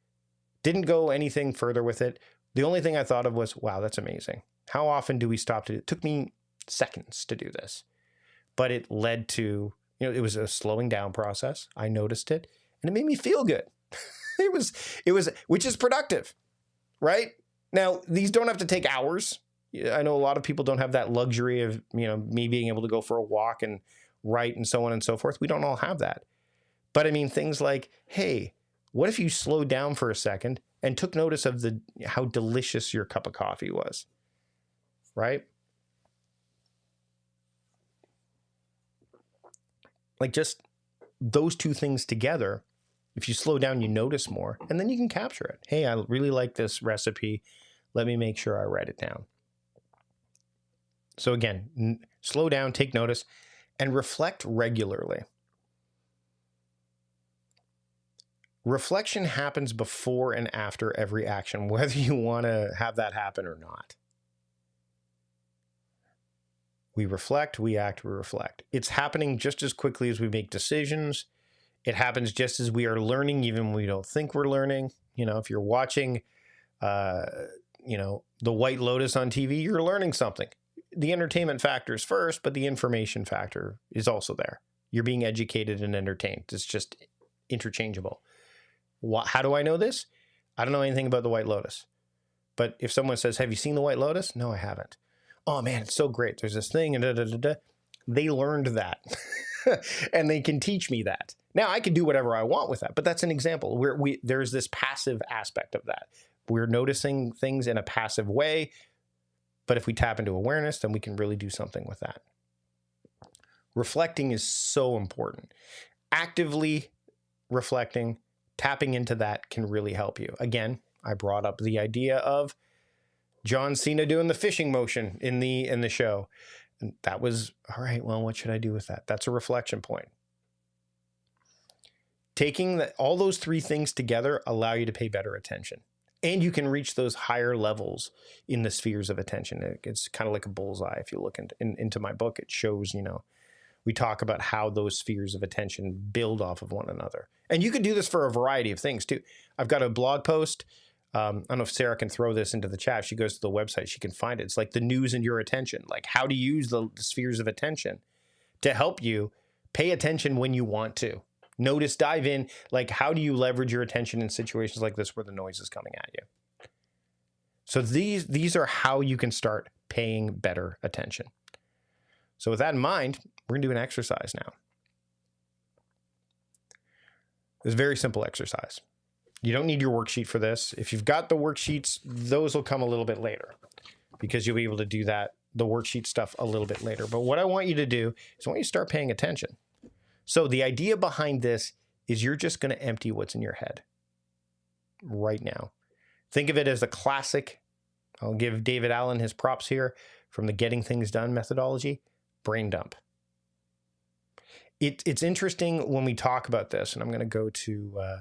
Didn't go anything further with it. The only thing I thought of was, wow, that's amazing. How often do we stop to do it? It took me seconds to do this, but it led to, it was a slowing down process. I noticed it and it made me feel good. It was, which is productive, right? Now, these don't have to take hours. I know a lot of people don't have that luxury of, me being able to go for a walk and write and so on and so forth. We don't all have that. But I mean, things like, hey, what if you slowed down for a second and took notice of how delicious your cup of coffee was, right? Like just those two things together. If you slow down, you notice more, and then you can capture it. Hey, I really like this recipe. Let me make sure I write it down. So again, slow down, take notice, and reflect regularly. Reflection happens before and after every action, whether you want to have that happen or not. We reflect, we act, we reflect. It's happening just as quickly as we make decisions. It happens just as we are learning, even when we don't think we're learning. If you're watching, The White Lotus on TV, you're learning something. The entertainment factor is first, but the information factor is also there. You're being educated and entertained. It's just interchangeable. How do I know this? I don't know anything about The White Lotus. But if someone says, have you seen The White Lotus? No, I haven't. Oh man, it's so great. There's this thing and They learned that and they can teach me that. Now I can do whatever I want with that, but that's an example where there's this passive aspect of that. We're noticing things in a passive way, but if we tap into awareness, then we can really do something with that. Reflecting is so important. Actively reflecting, tapping into that can really help you. Again, I brought up the idea of John Cena doing the fishing motion in the show. And that was, all right, well, what should I do with that? That's a reflection point. Taking all those three things together allow you to pay better attention. And you can reach those higher levels in the spheres of attention. It's kind of like a bullseye. If you look into my book, it shows, we talk about how those spheres of attention build off of one another. And you can do this for a variety of things too. I've got a blog post. I don't know if Sarah can throw this into the chat. If she goes to the website, she can find it. It's like the news and your attention, like how to use the spheres of attention to help you pay attention when you want to. Notice, dive in, like how do you leverage your attention in situations like this where the noise is coming at you? So these are how you can start paying better attention. So with that in mind, we're gonna do an exercise now. It's a very simple exercise. You don't need your worksheet for this. If you've got the worksheets, those will come a little bit later because you'll be able to do the worksheet stuff a little bit later. But what I want you to do is I want you to start paying attention. So the idea behind this is you're just going to empty what's in your head right now. Think of it as a classic. I'll give David Allen his props here from the Getting Things Done methodology, brain dump. It's interesting when we talk about this, and I'm going to go to,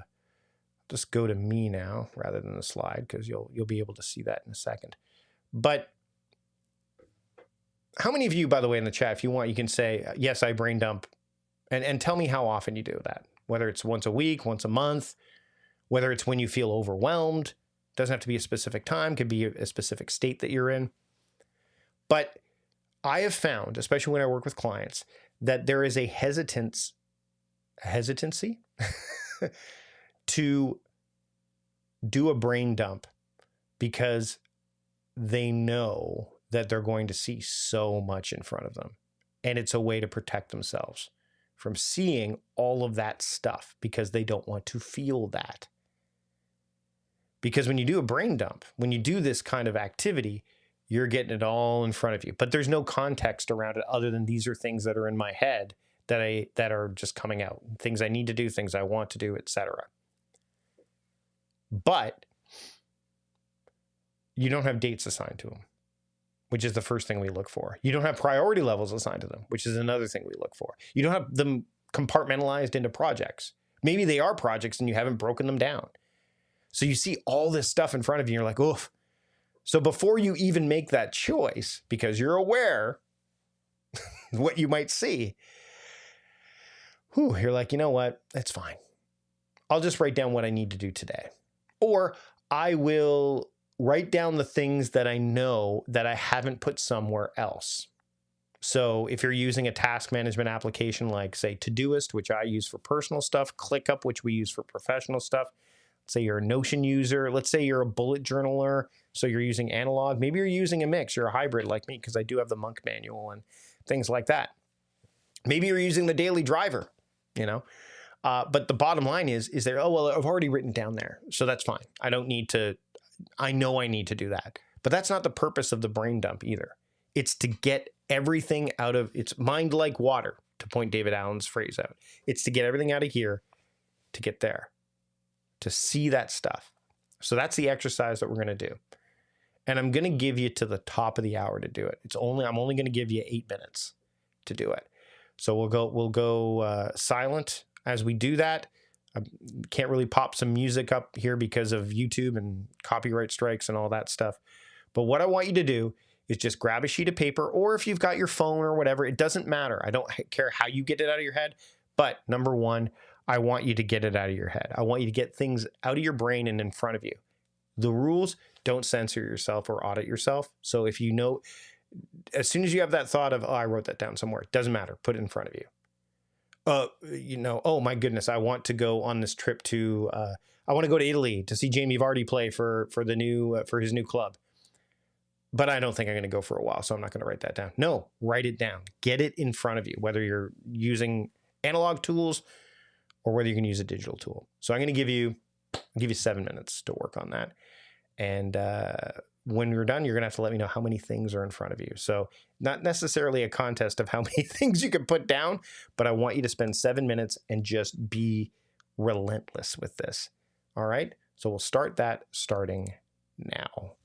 just go to me now rather than the slide, because you'll be able to see that in a second. But how many of you, by the way, in the chat, if you want, you can say, yes, I brain dump, and tell me how often you do that, whether it's once a week, once a month, whether it's when you feel overwhelmed. Doesn't have to be a specific time, could be a specific state that you're in. But I have found, especially when I work with clients, that there is a hesitancy to do a brain dump because they know that they're going to see so much in front of them. And it's a way to protect themselves from seeing all of that stuff because they don't want to feel that. Because when you do a brain dump, when you do this kind of activity, you're getting it all in front of you. But there's no context around it other than these are things that are in my head that are just coming out. Things I need to do, things I want to do, etc. But you don't have dates assigned to them, which is the first thing we look for. You don't have priority levels assigned to them, which is another thing we look for. You don't have them compartmentalized into projects. Maybe they are projects and you haven't broken them down. So you see all this stuff in front of you, and you're like, oof. So before you even make that choice, because you're aware what you might see, you're like, you know what? That's fine. I'll just write down what I need to do today. Or I will write down the things that I know that I haven't put somewhere else. So if you're using a task management application like, say, Todoist, which I use for personal stuff, ClickUp, which we use for professional stuff, say you're a Notion user, let's say you're a bullet journaler, so you're using analog, maybe you're using a mix, you're a hybrid like me, because I do have the Monk manual and things like that. Maybe you're using the daily driver, you know, but the bottom line is there, oh, well, I've already written down there, so that's fine. I don't need to, I know I need to do that. But that's not the purpose of the brain dump either. It's to get everything out of, it's mind like water, to point David Allen's phrase out. It's to get everything out of here to get there, to see that stuff. So that's the exercise that we're going to do. And I'm going to give you to the top of the hour to do it. I'm only going to give you 8 minutes to do it. So we'll go silent as we do that. I can't really pop some music up here because of YouTube and copyright strikes and all that stuff. But what I want you to do is just grab a sheet of paper, or if you've got your phone or whatever, it doesn't matter. I don't care how you get it out of your head. But number one, I want you to get it out of your head. I want you to get things out of your brain and in front of you. The rules: don't censor yourself or audit yourself. So if you know, as soon as you have that thought of, oh, I wrote that down somewhere, it doesn't matter. Put it in front of you. Oh my goodness, I want to go on this trip to, I want to go to Italy to see Jamie Vardy play for the new, for his new club. But I don't think I'm going to go for a while, so I'm not going to write that down. No, write it down. Get it in front of you, whether you're using analog tools or whether you can use a digital tool. So I'm going to give you 7 minutes to work on that. And when you're done, you're going to have to let me know how many things are in front of you. So not necessarily a contest of how many things you can put down, but I want you to spend 7 minutes and just be relentless with this. All right. So we'll start that starting now.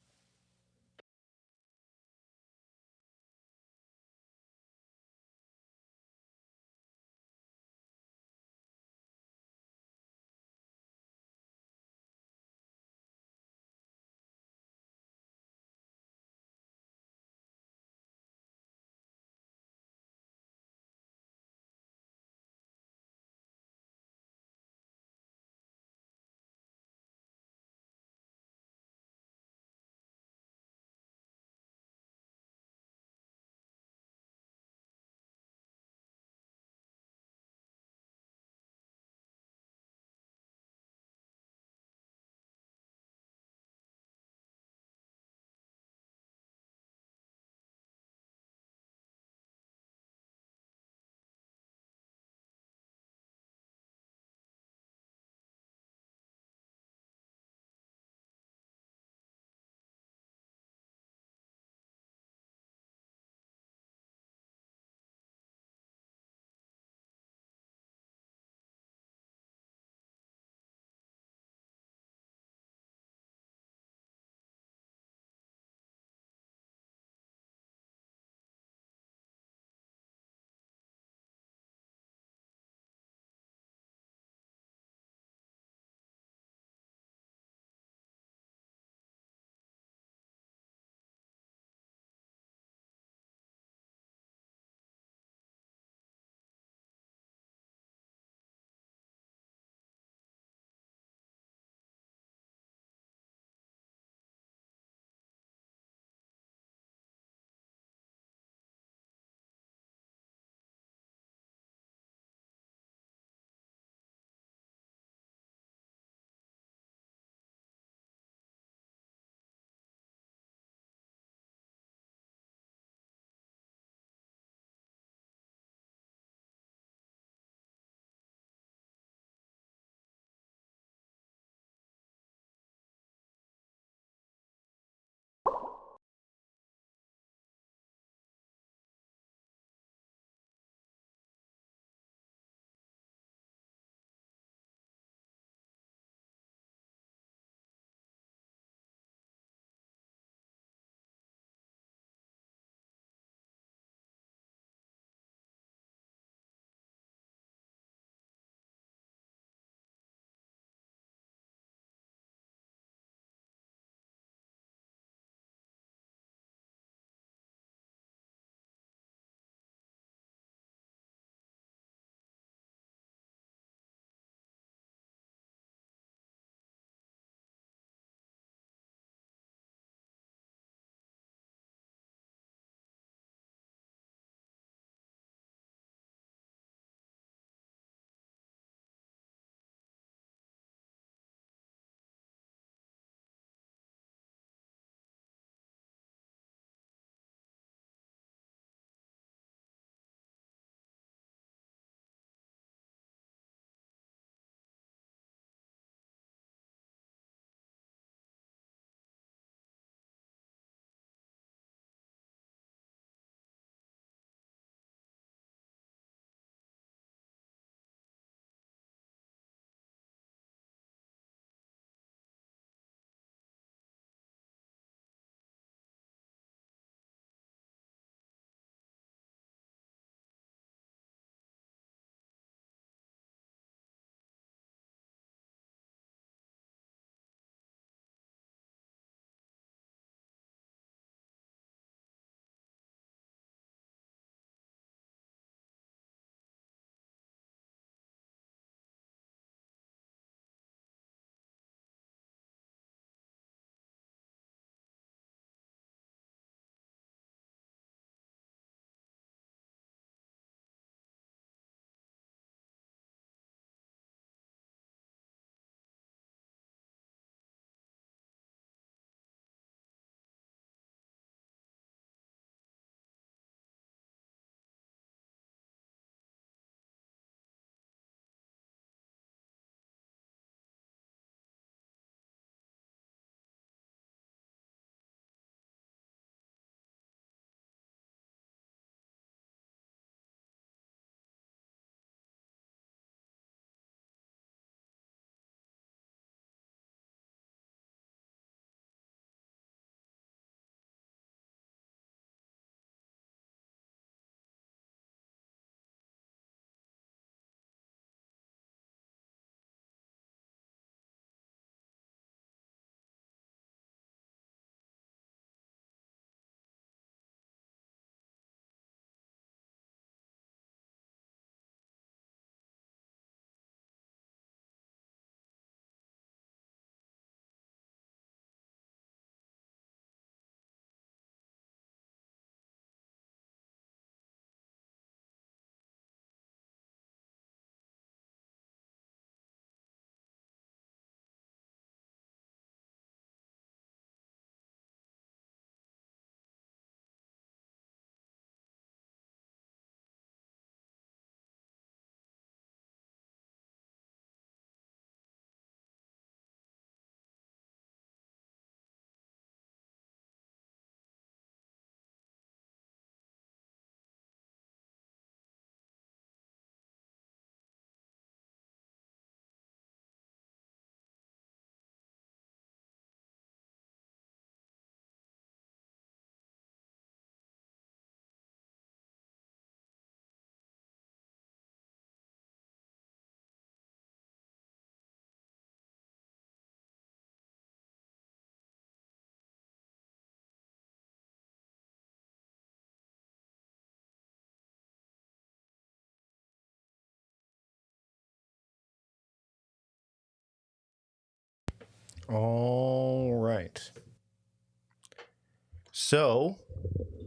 All right. So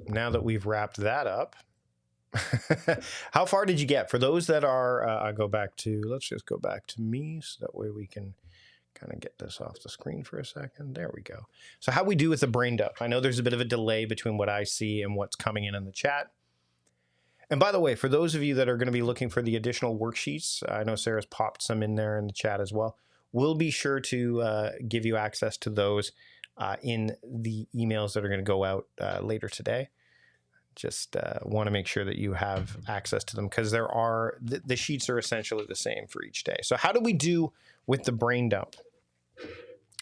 now that we've wrapped that up, how far did you get? For those that are, I go back to, let's just go back to me so that way we can kind of get this off the screen for a second. There we go. So how we do with the brain dump? I know there's a bit of a delay between what I see and what's coming in the chat. And by the way, for those of you that are going to be looking for the additional worksheets, I know Sarah's popped some in there in the chat as well. We'll be sure to give you access to those in the emails that are going to go out later today. Just want to make sure that you have access to them because there are the sheets are essentially the same for each day. So how do we do with the brain dump?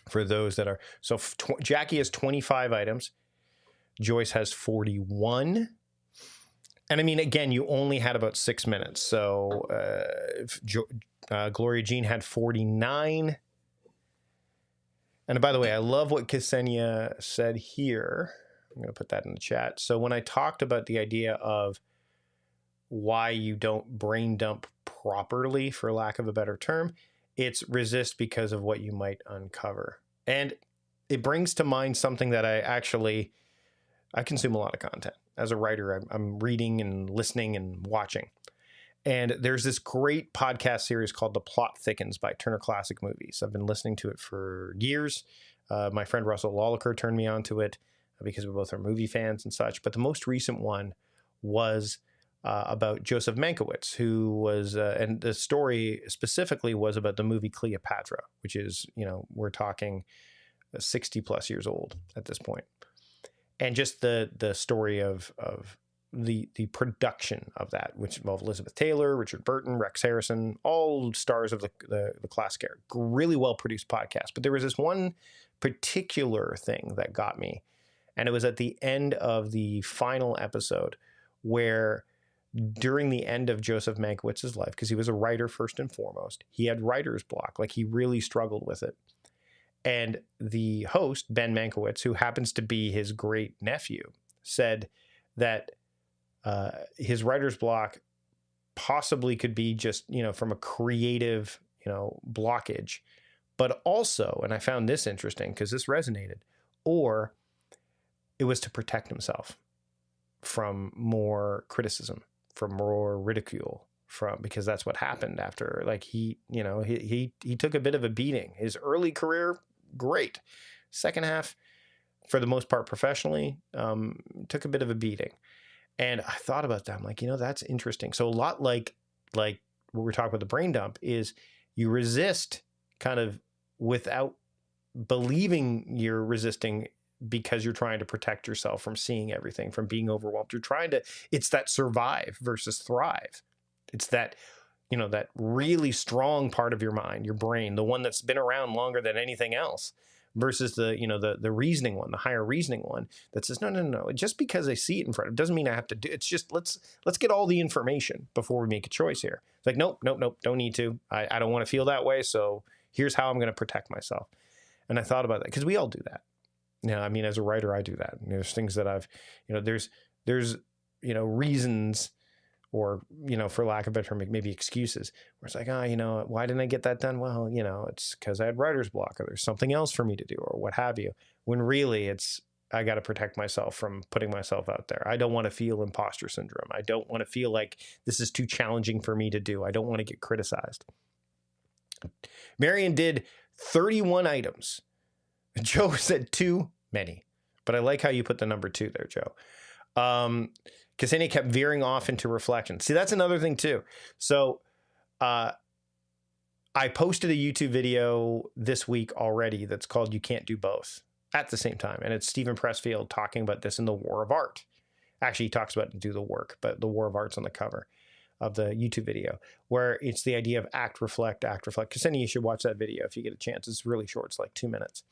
For those that are, so Jackie has 25 items. Joyce has 41. And I mean, again, you only had about 6 minutes. So Gloria Jean had 49. And by the way, I love what Ksenia said here. I'm going to put that in the chat. So when I talked about the idea of why you don't brain dump properly, for lack of a better term, it's resist because of what you might uncover. And it brings to mind something that I consume a lot of content. As a writer, I'm reading and listening and watching. And there's this great podcast series called The Plot Thickens by Turner Classic Movies. I've been listening to it for years. My friend Russell Lawlaker turned me onto it because we both are movie fans and such. But the most recent one was about Joseph Mankiewicz, who was, and the story specifically was about the movie Cleopatra, which is, we're talking 60 plus years old at this point. And just the story of the production of that, which involved Elizabeth Taylor, Richard Burton, Rex Harrison, all stars of the classic era. Really well produced podcast. But there was this one particular thing that got me. And it was at the end of the final episode where during the end of Joseph Mankiewicz's life, because he was a writer first and foremost, he had writer's block. Like he really struggled with it. And the host, Ben Mankiewicz, who happens to be his great nephew, said that his writer's block possibly could be just, from a creative, blockage, but also, and I found this interesting because this resonated, or it was to protect himself from more criticism, from more ridicule, because that's what happened after, like he took a bit of a beating. His early career, great. Second half, for the most part professionally, took a bit of a beating. And I thought about that. I'm like, that's interesting. So a lot like what we're talking about the brain dump is you resist kind of without believing you're resisting because you're trying to protect yourself from seeing everything, from being overwhelmed. It's that survive versus thrive. It's that, that really strong part of your mind, your brain, the one that's been around longer than anything else, versus the reasoning one, the higher reasoning one that says, no. Just because I see it in front of me doesn't mean I have to do it. It's just, let's get all the information before we make a choice here. It's like, nope, don't need to. I don't want to feel that way. So here's how I'm going to protect myself. And I thought about that because we all do that. As a writer, I do that. And there's things that I've, there's reasons, or, for lack of a better term, maybe excuses, where it's like, why didn't I get that done? Well, it's because I had writer's block, or there's something else for me to do, or what have you. When really I got to protect myself from putting myself out there. I don't want to feel imposter syndrome. I don't want to feel like this is too challenging for me to do. I don't want to get criticized. Marion did 31 items. Joe said too many, but I like how you put the number 2 there, Joe. Ksenia kept veering off into reflection. See, that's another thing too. So I posted a YouTube video this week already that's called You Can't Do Both at the same time. And it's Stephen Pressfield talking about this in The War of Art. Actually, he talks about Do the Work, but The War of Art's on the cover of the YouTube video, where it's the idea of act, reflect, act, reflect. Ksenia, you should watch that video if you get a chance. It's really short. It's like 2 minutes.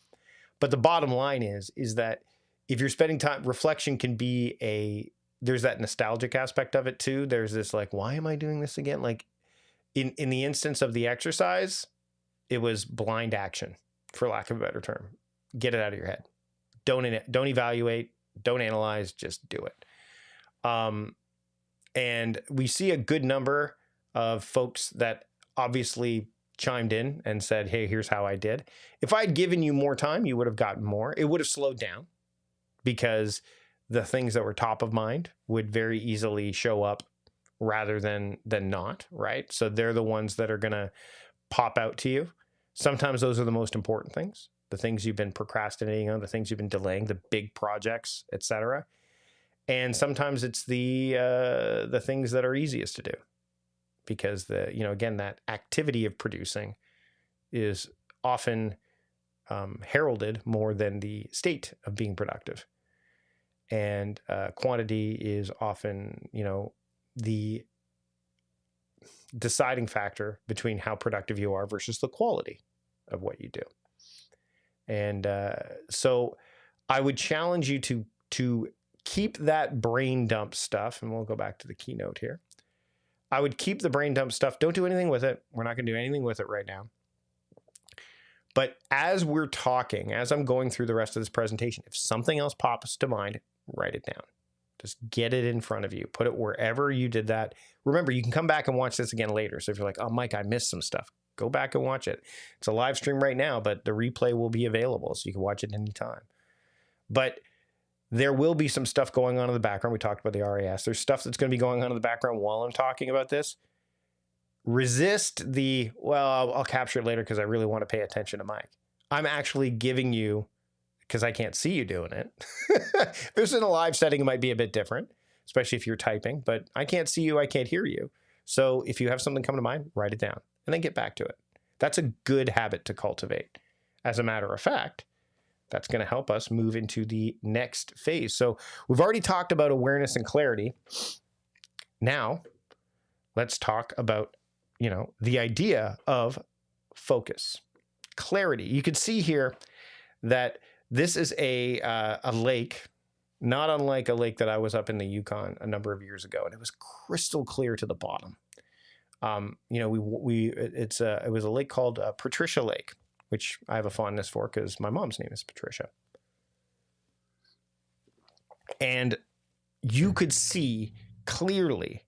But the bottom line is that if you're spending time, reflection can be there's that nostalgic aspect of it too. There's this like, why am I doing this again? Like in the instance of the exercise, it was blind action, for lack of a better term. Get it out of your head. Don't evaluate, don't analyze, just do it. And we see a good number of folks that obviously chimed in and said, hey, here's how I did. If I'd given you more time, you would have gotten more. It would have slowed down because the things that were top of mind would very easily show up rather than not, right? So they're the ones that are going to pop out to you. Sometimes those are the most important things, the things you've been procrastinating on, the things you've been delaying, the big projects, etc. And sometimes it's the things that are easiest to do, because again, that activity of producing is often heralded more than the state of being productive. And quantity is often, the deciding factor between how productive you are versus the quality of what you do. And so I would challenge you to keep that brain dump stuff, and we'll go back to the keynote here. I would keep the brain dump stuff. Don't do anything with it. We're not going to do anything with it right now. But as we're talking, as I'm going through the rest of this presentation, if something else pops to mind, write it down. Just get it in front of you. Put it wherever you did that. Remember, you can come back and watch this again later. So if you're like, oh, Mike, I missed some stuff, go back and watch it. It's a live stream right now, but the replay will be available, so you can watch it anytime. But there will be some stuff going on in the background. We talked about the RAS. There's stuff that's going to be going on in the background while I'm talking about this. Resist the, well, I'll capture it later because I really want to pay attention to Mike. I'm actually giving you, because I can't see you doing it. If this is in a live setting, it might be a bit different, especially if you're typing, but I can't see you, I can't hear you. So if you have something come to mind, write it down and then get back to it. That's a good habit to cultivate. As a matter of fact, that's going to help us move into the next phase. So we've already talked about awareness and clarity. Now, let's talk about, the idea of focus, clarity. You can see here that this is a lake, not unlike a lake that I was up in the Yukon a number of years ago, and it was crystal clear to the bottom. It was a lake called Patricia Lake, which I have a fondness for because my mom's name is Patricia. And you could see clearly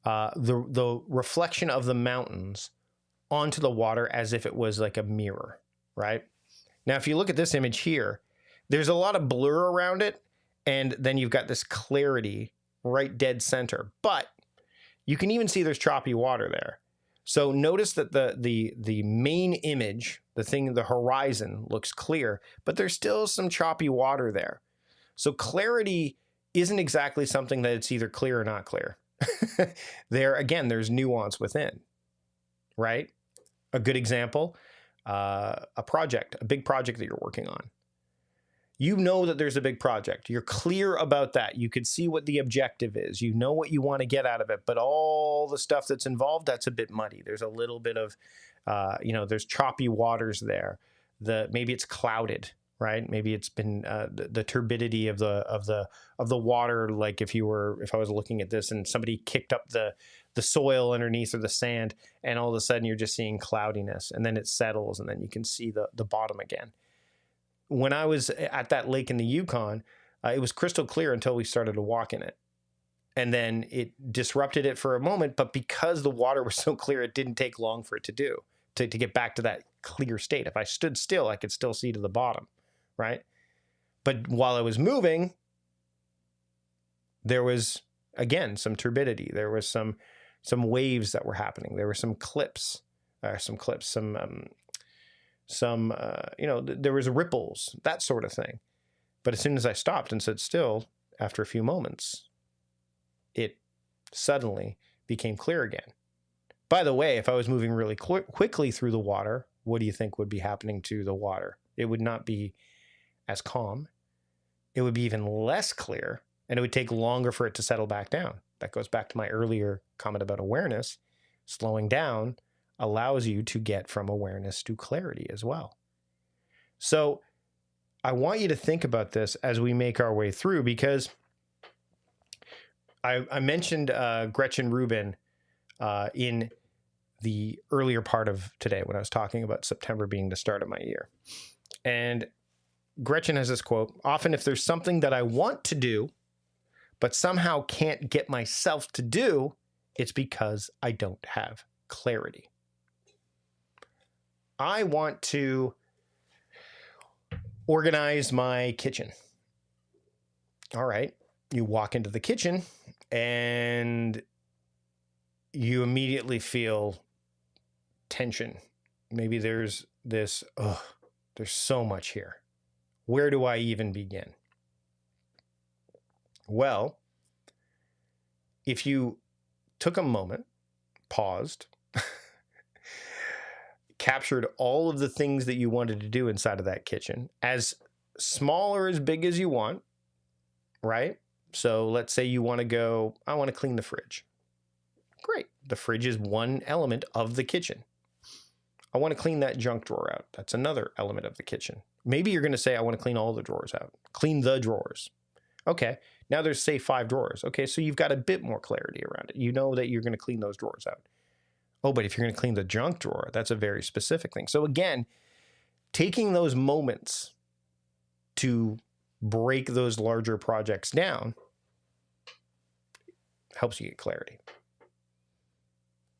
the reflection of the mountains onto the water as if it was like a mirror, right? Now, if you look at this image here, there's a lot of blur around it, and then you've got this clarity right dead center. But you can even see there's choppy water there. So notice that the main image, the horizon looks clear, but there's still some choppy water there. So clarity isn't exactly something that it's either clear or not clear. There's nuance within, right? A good example, a big project that you're working on. You know that there's a big project. You're clear about that. You can see what the objective is. You know what you want to get out of it, but all the stuff that's involved, that's a bit muddy. There's a little bit of, there's choppy waters there. Maybe it's clouded, right? Maybe it's been the turbidity of the water. Like if I was looking at this and somebody kicked up the soil underneath or the sand, and all of a sudden you're just seeing cloudiness, and then it settles, and then you can see the bottom again. When I was at that lake in the Yukon, it was crystal clear until we started to walk in it. And then it disrupted it for a moment, but because the water was so clear, it didn't take long for it to get back to that clear state. If I stood still, I could still see to the bottom, right? But while I was moving, there was, again, some turbidity. There was some waves that were happening. There were some clips, there was ripples, that sort of thing. But as soon as I stopped and stood still, after a few moments, it suddenly became clear again. By the way, if I was moving really quickly through the water, what do you think would be happening to the water? It would not be as calm. It would be even less clear, and it would take longer for it to settle back down. That goes back to my earlier comment about awareness. Slowing down allows you to get from awareness to clarity as well. So I want you to think about this as we make our way through, because I mentioned Gretchen Rubin in the earlier part of today when I was talking about September being the start of my year. And Gretchen has this quote: "Often if there's something that I want to do, but somehow can't get myself to do, it's because I don't have clarity." I want to organize my kitchen. All right. You walk into the kitchen and you immediately feel tension. Maybe there's this, oh, there's so much here. Where do I even begin? Well, if you took a moment, paused, captured all of the things that you wanted to do inside of that kitchen, as small or as big as you want, right? So let's say you want to go, I want to clean the fridge. Great. The fridge is one element of the kitchen. I want to clean that junk drawer out. That's another element of the kitchen. Maybe you're going to say, I want to clean all the drawers out. Clean the drawers. Okay. Now there's, say, 5 drawers. Okay. So you've got a bit more clarity around it. You know that you're going to clean those drawers out. Oh, but if you're going to clean the junk drawer, that's a very specific thing. So again, taking those moments to break those larger projects down helps you get clarity.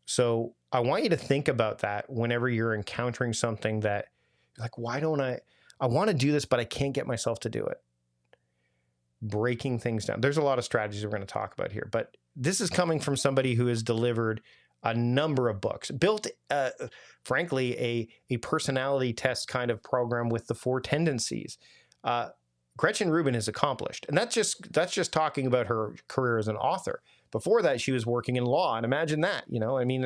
So I want you to think about that whenever you're encountering something that you're like, why don't I want to do this, but I can't get myself to do it. Breaking things down. There's a lot of strategies we're going to talk about here, but this is coming from somebody who has delivered a number of books, built, frankly, a personality test kind of program with the 4 tendencies. Gretchen Rubin is accomplished, and that's just talking about her career as an author. Before that, she was working in law, and imagine that. You know, I mean,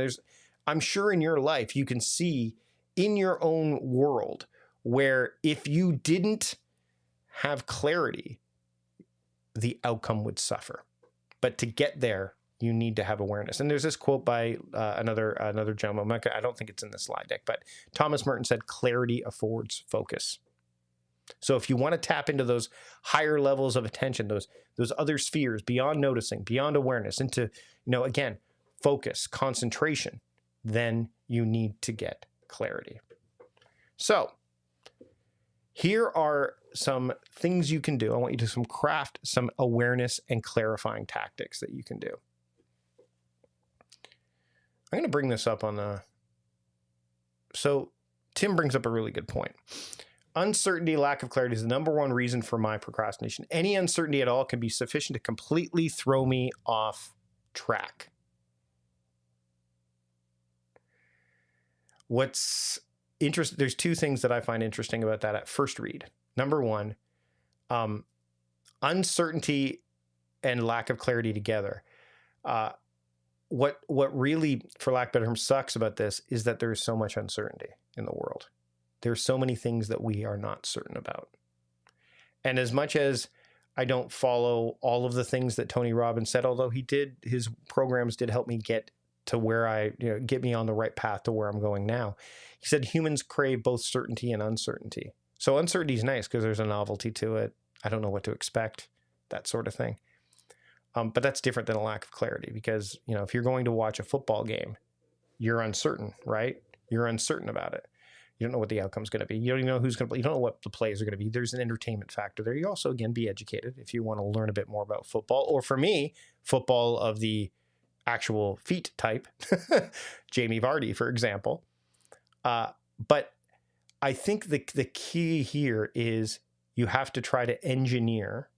I'm sure in your life you can see in your own world where if you didn't have clarity, the outcome would suffer. But to get there, you need to have awareness. And there's this quote by another gentleman. I don't think it's in the slide deck, but Thomas Merton said, "Clarity affords focus." So if you want to tap into those higher levels of attention, those other spheres beyond noticing, beyond awareness, into, again, focus, concentration, then you need to get clarity. So here are some things you can do. I want you to craft some awareness and clarifying tactics that you can do. I'm going to bring this up on the... So Tim brings up a really good point. Uncertainty, lack of clarity is the number one reason for my procrastination. Any uncertainty at all can be sufficient to completely throw me off track. What's interesting, there's 2 things that I find interesting about that at first read. Number one, uncertainty and lack of clarity together. What really, for lack of a better term, sucks about this is that there's so much uncertainty in the world. There's so many things that we are not certain about. And as much as I don't follow all of the things that Tony Robbins said, although his programs did help me get to where get me on the right path to where I'm going now. He said humans crave both certainty and uncertainty. So uncertainty is nice because there's a novelty to it. I don't know what to expect, that sort of thing. But that's different than a lack of clarity because, if you're going to watch a football game, you're uncertain, right? You're uncertain about it. You don't know what the outcome's going to be. You don't even know who's going to play. You don't know what the plays are going to be. There's an entertainment factor there. You also, again, be educated if you want to learn a bit more about football. Or for me, football of the actual feet type, Jamie Vardy, for example. But I think the key here is you have to try to engineer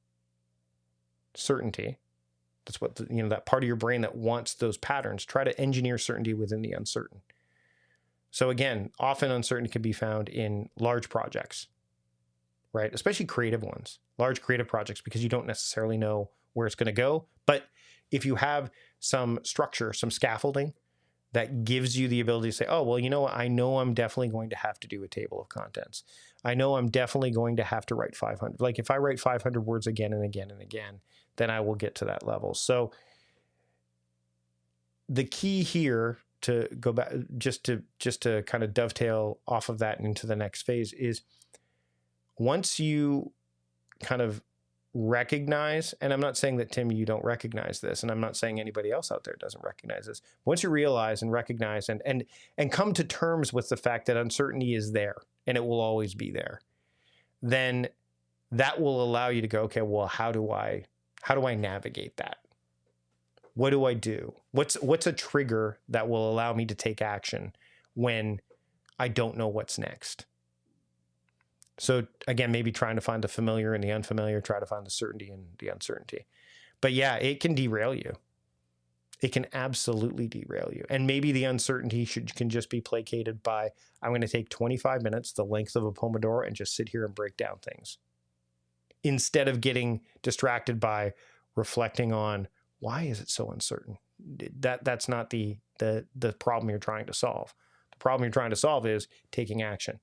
certainty. That's what, that part of your brain that wants those patterns. Try to engineer certainty within the uncertain. So again, often uncertainty can be found in large projects, right? Especially creative ones, large creative projects, because you don't necessarily know where it's going to go. But if you have some structure, some scaffolding that gives you the ability to say, oh, well, what? I know I'm definitely going to have to do a table of contents. I know I'm definitely going to have to write 500. Like if I write 500 words again and again and again, then I will get to that level. So the key here, to go back, just to kind of dovetail off of that into the next phase, is once you kind of recognize, and I'm not saying that, Tim, you don't recognize this, and I'm not saying anybody else out there doesn't recognize this. Once you realize and recognize and come to terms with the fact that uncertainty is there and it will always be there, then that will allow you to go, okay, well, how do I navigate that? What do I do? What's a trigger that will allow me to take action when I don't know what's next. So again, maybe trying to find the familiar in the unfamiliar, try to find the certainty in the uncertainty. But yeah, it can derail you. It can absolutely derail you. And maybe the uncertainty can just be placated by, I'm going to take 25 minutes, the length of a Pomodoro, and just sit here and break down things. Instead of getting distracted by reflecting on, why is it so uncertain? That's not the problem you're trying to solve. The problem you're trying to solve is taking action.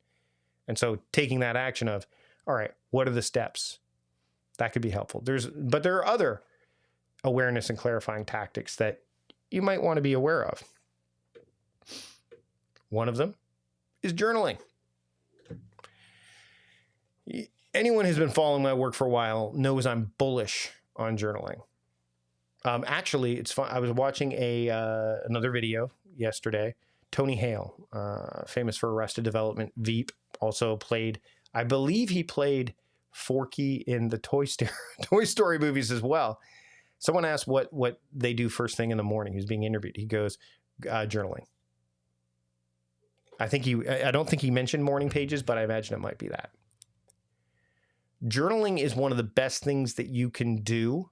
And so taking that action of, all right, what are the steps? That could be helpful. But there are other awareness and clarifying tactics that you might want to be aware of. One of them is journaling. Anyone who's been following my work for a while knows I'm bullish on journaling. Actually, it's fun. I was watching another video yesterday. Tony Hale, famous for Arrested Development, Veep, also played, I believe he played Forky in the Toy Story movies as well. Someone asked what they do first thing in the morning. He was being interviewed. He goes, journaling. I don't think he mentioned morning pages, but I imagine it might be that. Journaling is one of the best things that you can do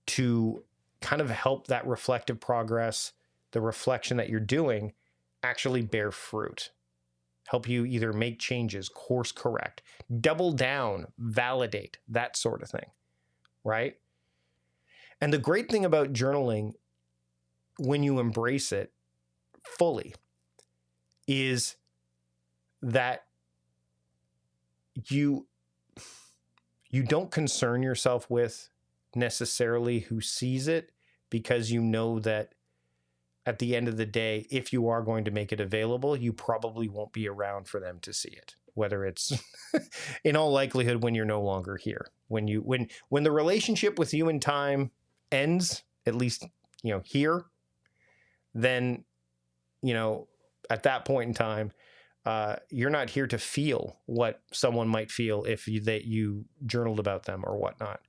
to kind of help that reflective progress, the reflection that you're doing, actually bear fruit. Help you either make changes, course correct, double down, validate, that sort of thing, right? And the great thing about journaling, when you embrace it fully, is that you don't concern yourself with necessarily who sees it, because you know that at the end of the day, if you are going to make it available, you probably won't be around for them to see it. Whether it's in all likelihood when you're no longer here, when the relationship with you in time ends, at least, here, then, at that point in time, you're not here to feel what someone might feel if you journaled about them or whatnot.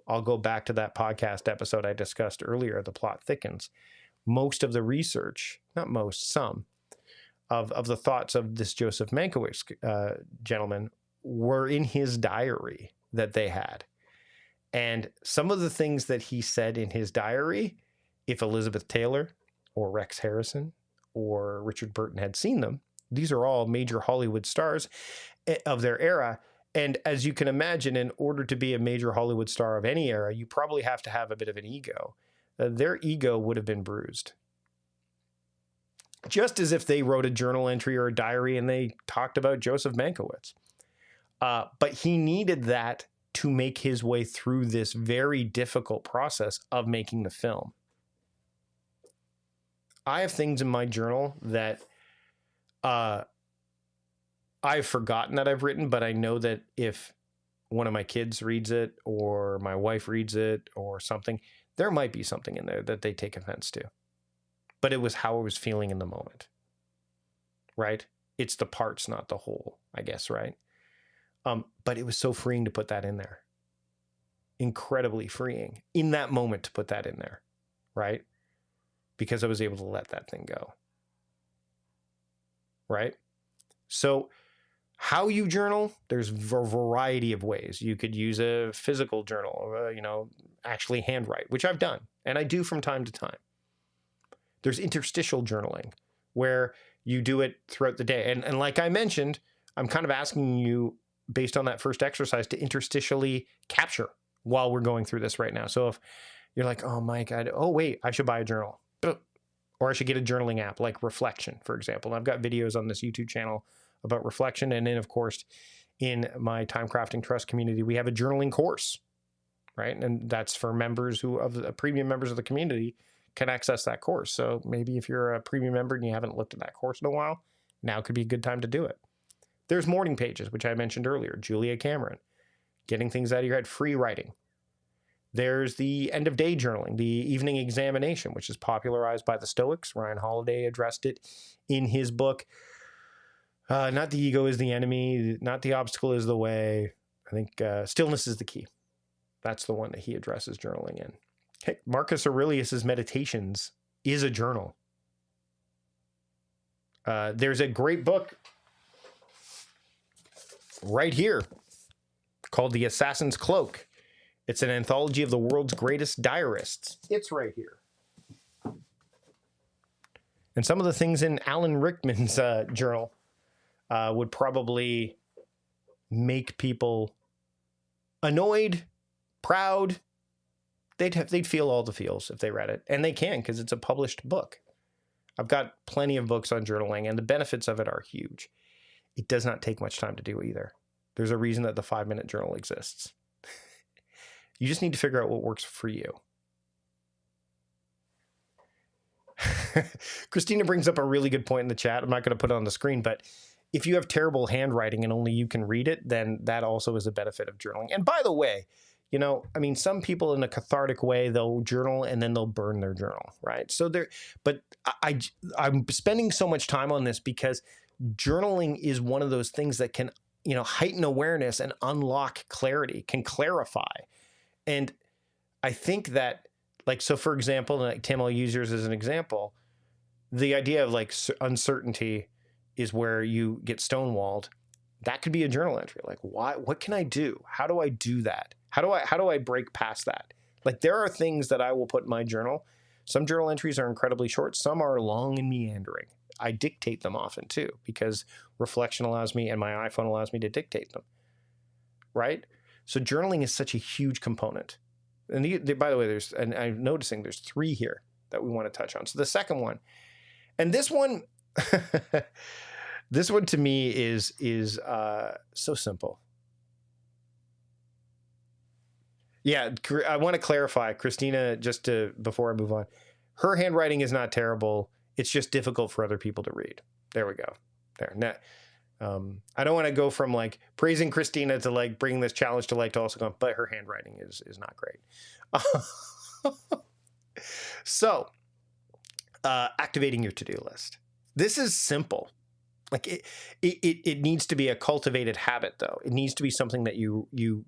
I'll go back to that podcast episode I discussed earlier, The Plot Thickens. Most of the research, not most, some of the thoughts of this Joseph Mankiewicz gentleman were in his diary that they had. And some of the things that he said in his diary, if Elizabeth Taylor or Rex Harrison or Richard Burton had seen them, these are all major Hollywood stars of their era. And as you can imagine, in order to be a major Hollywood star of any era, you probably have to have a bit of an ego. Their ego would have been bruised. Just as if they wrote a journal entry or a diary and they talked about Joseph Mankiewicz. But he needed that to make his way through this very difficult process of making the film. I have things in my journal that I've forgotten that I've written, but I know that if one of my kids reads it or my wife reads it or something, there might be something in there that they take offense to. But it was how I was feeling in the moment, right? It's the parts, not the whole, I guess, right? But it was so freeing to put that in there. Incredibly freeing in that moment to put that in there, right? Because I was able to let that thing go, right? So how you journal, there's a variety of ways. You could use a physical journal, actually handwrite, which I've done, and I do from time to time. There's interstitial journaling, where you do it throughout the day. And like I mentioned, I'm kind of asking you, based on that first exercise, to interstitially capture while we're going through this right now. So if you're like, oh my God, I should buy a journal. Or I should get a journaling app like Reflection, for example. And I've got videos on this YouTube channel about Reflection. And then, of course, in my Time Crafting Trust community, we have a journaling course, right? And that's for members premium members of the community can access that course. So maybe if you're a premium member and you haven't looked at that course in a while, now could be a good time to do it. There's morning pages, which I mentioned earlier, Julia Cameron, getting things out of your head, free writing. There's the end of day journaling, the evening examination, which is popularized by the Stoics. Ryan Holiday addressed it in his book. Not the ego is the enemy, not the obstacle is the way. I think stillness is the key. That's the one that he addresses journaling in. Heck, Marcus Aurelius's Meditations is a journal. There's a great book right here called The Assassin's Cloak. It's an anthology of the world's greatest diarists. It's right here. And some of the things in Alan Rickman's journal would probably make people annoyed, proud. They'd feel all the feels if they read it. And they can, because it's a published book. I've got plenty of books on journaling, and the benefits of it are huge. It does not take much time to do either. There's a reason that the 5-minute journal exists. You just need to figure out what works for you. Christina brings up a really good point in the chat. I'm not going to put it on the screen, but if you have terrible handwriting and only you can read it, then that also is a benefit of journaling. And by the way, you know, I mean, some people in a cathartic way, they'll journal and then they'll burn their journal, right? So but I'm spending so much time on this because journaling is one of those things that can, you know, heighten awareness and unlock clarity, can clarify. And I think that, like, so for example, like Tim, I'll use yours as an example. The idea of like uncertainty is where you get stonewalled. That could be a journal entry. Like, why? What can I do? How do I do that? How do I break past that? Like, there are things that I will put in my journal. Some journal entries are incredibly short. Some are long and meandering. I dictate them often too, because reflection allows me and my iPhone allows me to dictate them. Right? So journaling is such a huge component. And by the way, and I'm noticing there's 3 here that we want to touch on. So the second one, and this one, this one to me is so simple. Yeah, I want to clarify, Christina, before I move on, her handwriting is not terrible. It's just difficult for other people to read. There we go. There. Now, I don't want to go from like praising Christina to like bringing this challenge to light to also go, but her handwriting is not great. So, activating your to-do list. This is simple. Like it needs to be a cultivated habit, though. It needs to be something that you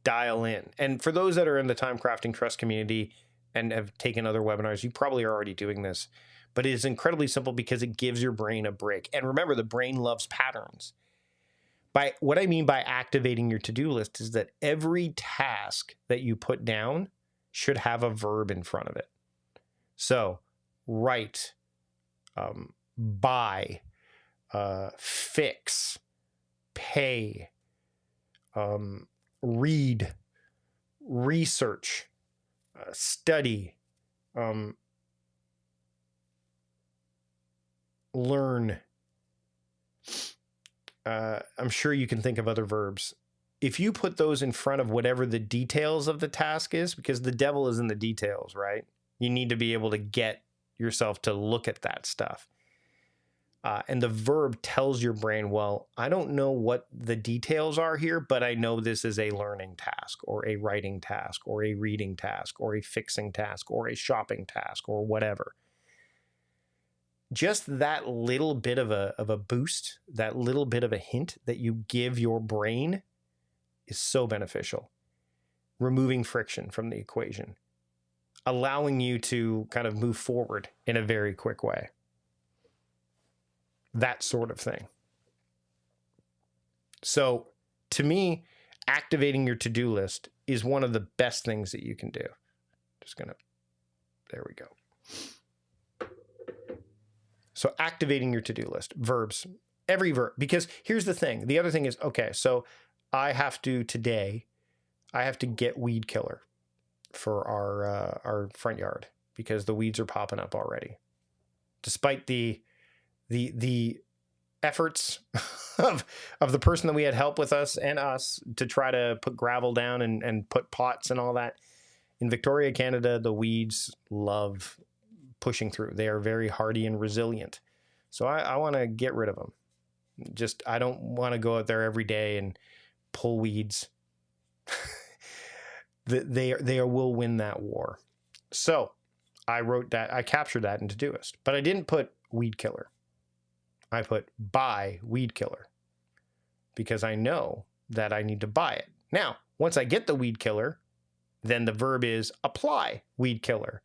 dial in. And for those that are in the Time Crafting Trust community and have taken other webinars, you probably are already doing this. But it is incredibly simple because it gives your brain a break. And remember, the brain loves patterns. By what I mean by activating your to-do list is that every task that you put down should have a verb in front of it. So, write, buy, fix, pay, read, research, study, learn. I'm sure you can think of other verbs. If you put those in front of whatever the details of the task is, because the devil is in the details, right? You need to be able to get yourself to look at that stuff. And the verb tells your brain, well, I don't know what the details are here, but I know this is a learning task or a writing task or a reading task or a fixing task or a shopping task or whatever. Just that little bit of a boost, that little bit of a hint that you give your brain is so beneficial. Removing friction from the equation, allowing you to kind of move forward in a very quick way. That sort of thing. So to me, activating your to-do list is one of the best things that you can do. There we go. So activating your to-do list, verbs, every verb, because here's the thing. The other thing is, okay, so I have to get weed killer for our front yard because the weeds are popping up already. Despite the efforts of the person that we had help with us and us to try to put gravel down and put pots and all that. In Victoria, Canada, the weeds love pushing through. They are very hardy and resilient. So I want to get rid of them. I don't want to go out there every day and pull weeds. They will win that war. So I captured that in Todoist, but I didn't put weed killer. I put buy weed killer because I know that I need to buy it. Now, once I get the weed killer, then the verb is apply weed killer.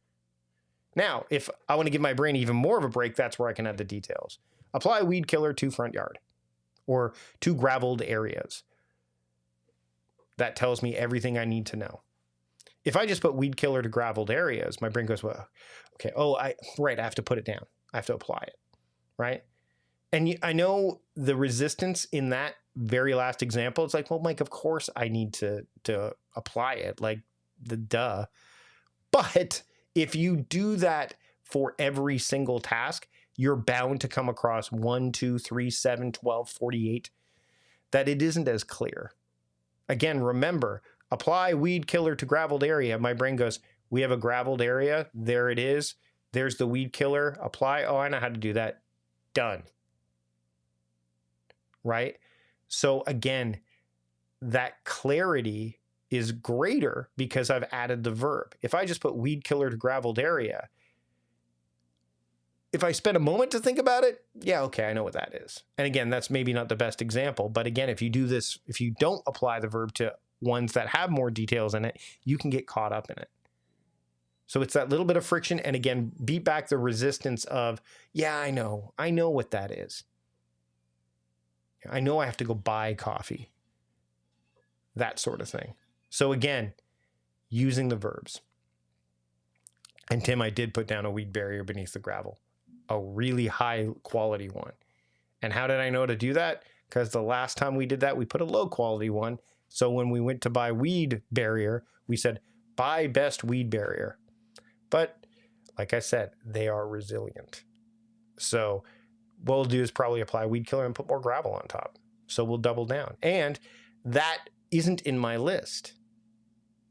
Now, if I want to give my brain even more of a break, that's where I can add the details. apply weed killer to front yard or to graveled areas. That tells me everything I need to know. If I just put weed killer to graveled areas, my brain goes, well, okay, I have to put it down. I have to apply it, right? And I know the resistance in that very last example. It's like, well, Mike, of course I need to apply it, like the duh. But if you do that for every single task, you're bound to come across 1, 2, 3, 7, 12, 48, that it isn't as clear. Again, remember, apply weed killer to graveled area. My brain goes, we have a graveled area. There it is. There's the weed killer. Apply. Oh, I know how to do that. Done. Right? So again, that clarity is greater because I've added the verb. If I just put weed killer to graveled area, if I spend a moment to think about it, yeah, okay, I know what that is. And again, that's maybe not the best example, but again, if you do this, if you don't apply the verb to ones that have more details in it, you can get caught up in it. So it's that little bit of friction. And again, beat back the resistance of, yeah, I know what that is. I know I have to go buy coffee, that sort of thing. So again, using the verbs. And Tim, I did put down a weed barrier beneath the gravel, a really high quality one. And how did I know to do that? Because the last time we did that, we put a low quality one. So when we went to buy weed barrier, we said, buy best weed barrier. But like I said, they are resilient. So what we'll do is probably apply weed killer and put more gravel on top. So we'll double down. And that isn't in my list.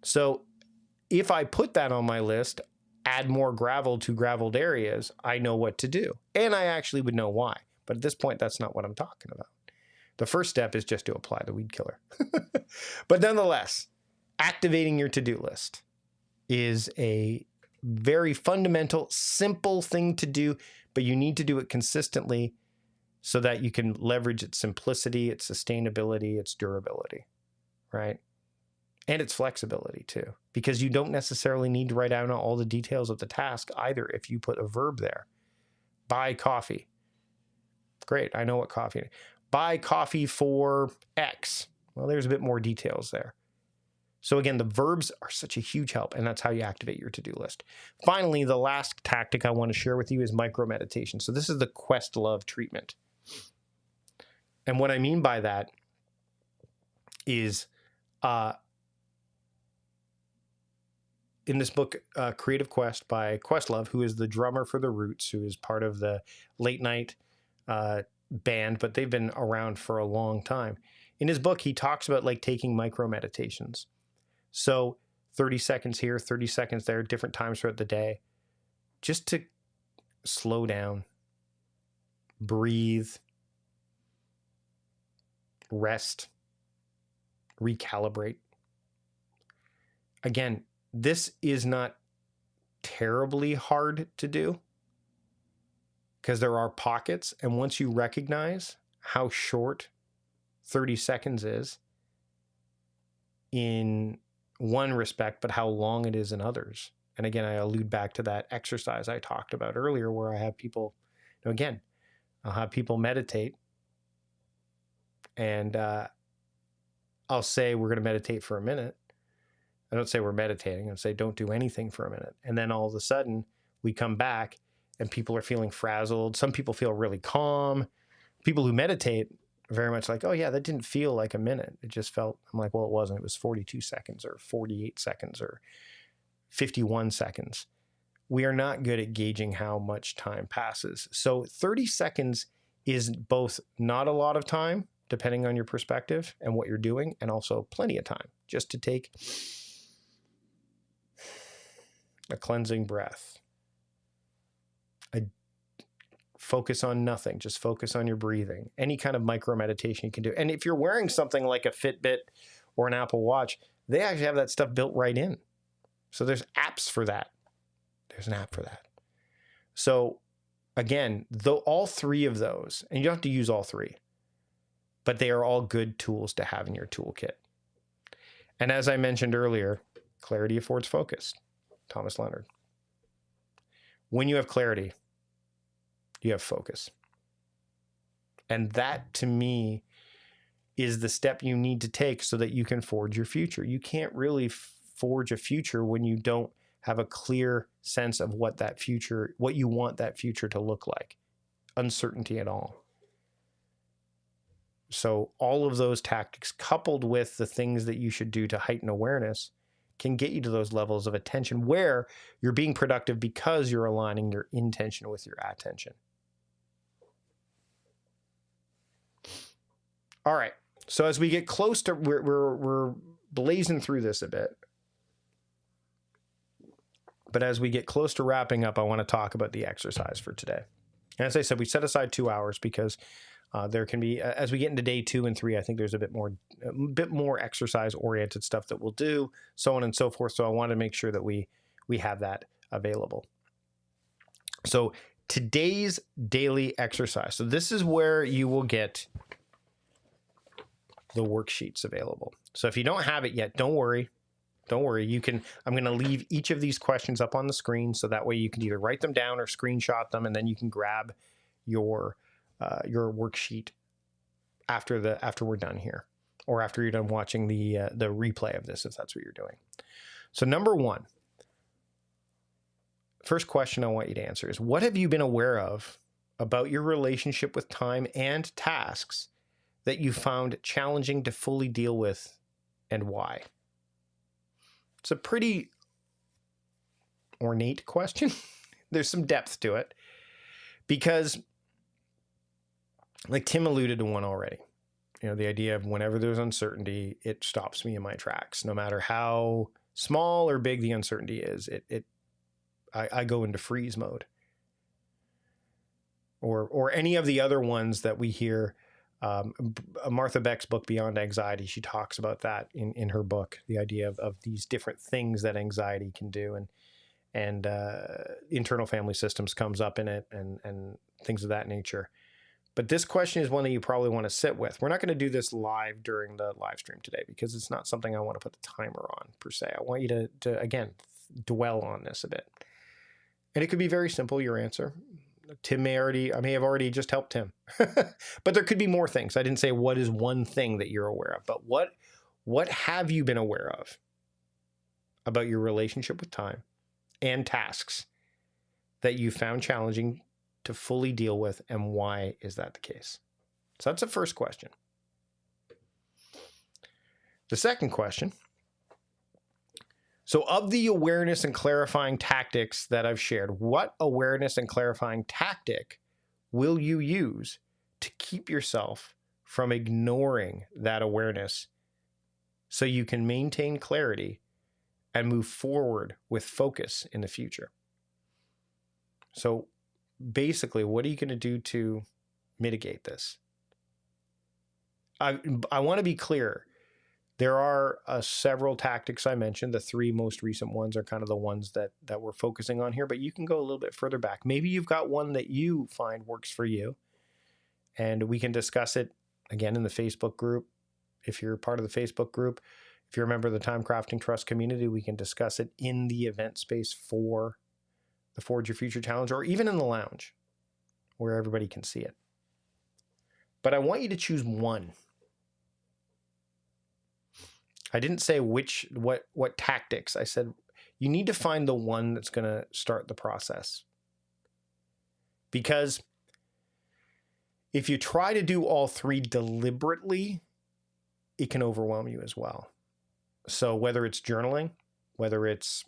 So if I put that on my list, add more gravel to graveled areas, I know what to do. And I actually would know why. But at this point, that's not what I'm talking about. The first step is just to apply the weed killer. But nonetheless, activating your to-do list is a very fundamental, simple thing to do, but you need to do it consistently so that you can leverage its simplicity, its sustainability, its durability, right? And its flexibility too, because you don't necessarily need to write down all the details of the task either if you put a verb there. Buy coffee. Great, I know what coffee is. Buy coffee for X. Well, there's a bit more details there. So again, the verbs are such a huge help, and that's how you activate your to-do list. Finally, the last tactic I want to share with you is micro-meditation. So this is the Questlove treatment. And what I mean by that is in this book, Creative Quest by Questlove, who is the drummer for The Roots, who is part of the late night band, but they've been around for a long time. In his book, he talks about like taking micro meditations. So 30 seconds here, 30 seconds there, different times throughout the day, just to slow down, breathe, rest, recalibrate. Again, this is not terribly hard to do because there are pockets. And once you recognize how short 30 seconds is in one respect, but how long it is in others. And again, I allude back to that exercise I talked about earlier where I have people, again, I'll have people meditate and I'll say, we're going to meditate for a minute. I don't say we're meditating. I say, don't do anything for a minute. And then all of a sudden we come back and people are feeling frazzled. Some people feel really calm. People who meditate are very much like, oh yeah, that didn't feel like a minute. It just felt, I'm like, well, it wasn't. It was 42 seconds or 48 seconds or 51 seconds. We are not good at gauging how much time passes. So 30 seconds is both not a lot of time, depending on your perspective and what you're doing, and also plenty of time just to take a cleansing breath. Focus on nothing. Just focus on your breathing. Any kind of micro meditation you can do. And if you're wearing something like a Fitbit or an Apple Watch, they actually have that stuff built right in. So there's apps for that. There's an app for that. So again, though all three of those, and you don't have to use all three, but they are all good tools to have in your toolkit. And as I mentioned earlier, clarity affords focus. Thomas Leonard. When you have clarity, you have focus. And that, to me, is the step you need to take so that you can forge your future. You can't really forge a future when you don't have a clear sense of what you want that future to look like. Uncertainty at all. So all of those tactics, coupled with the things that you should do to heighten awareness, can get you to those levels of attention where you're being productive because you're aligning your intention with your attention. All right. So as we get close to, we're blazing through this a bit. But as we get close to wrapping up, I want to talk about the exercise for today. And as I said, we set aside 2 hours because there can be, as we get into day 2 and 3, I think there's a bit more exercise-oriented stuff that we'll do, so on and so forth. So I want to make sure that we have that available. So today's daily exercise. So this is where you will get the worksheets available. So if you don't have it yet, don't worry. Don't worry. I'm going to leave each of these questions up on the screen so that way you can either write them down or screenshot them, and then you can grab your worksheet after we're done here, or after you're done watching the replay of this, if that's what you're doing. So number 1, first question I want you to answer is, what have you been aware of about your relationship with time and tasks that you found challenging to fully deal with, and why? It's a pretty ornate question. There's some depth to it because, like Tim alluded to one already, the idea of whenever there's uncertainty, it stops me in my tracks. No matter how small or big the uncertainty is, I go into freeze mode. Or any of the other ones that we hear. Martha Beck's book, Beyond Anxiety, she talks about that in her book, the idea of these different things that anxiety can do, and internal family systems comes up in it, and things of that nature. But this question is one that you probably want to sit with. We're not going to do this live during the live stream today because it's not something I want to put the timer on per se. I want you to again, dwell on this a bit. And it could be very simple, your answer. I may have already just helped Tim, but there could be more things. I didn't say what is one thing that you're aware of, but what have you been aware of about your relationship with time and tasks that you found challenging to fully deal with, and why is that the case? So that's the first question. The second question. So of the awareness and clarifying tactics that I've shared, what awareness and clarifying tactic will you use to keep yourself from ignoring that awareness so you can maintain clarity and move forward with focus in the future? So basically, what are you going to do to mitigate this? I want to be clear. There are several tactics I mentioned. The 3 most recent ones are kind of the ones that we're focusing on here, but you can go a little bit further back. Maybe you've got one that you find works for you, and we can discuss it again in the Facebook group. If you're part of the Facebook group, if you're a member of the Time Crafting Trust community, we can discuss it in the event space for the Forge Your Future Challenge, or even in the lounge where everybody can see it. But I want you to choose one. I didn't say what tactics. I said you need to find the one that's going to start the process. Because if you try to do all 3 deliberately, it can overwhelm you as well. So whether it's journaling, whether it's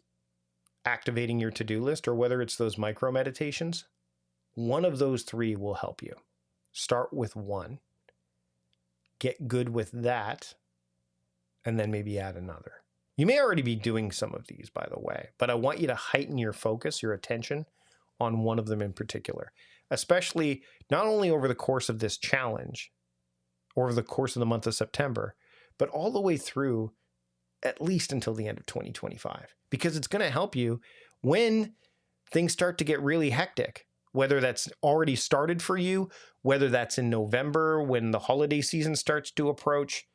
activating your to-do list, or whether it's those micro meditations, one of those 3 will help you. Start with one, get good with that, and then maybe add another. You may already be doing some of these, by the way, but I want you to heighten your focus, your attention on one of them in particular, especially not only over the course of this challenge, or over the course of the month of September, but all the way through at least until the end of 2025, because it's going to help you when things start to get really hectic, whether that's already started for you, whether that's in November when the holiday season starts to approach.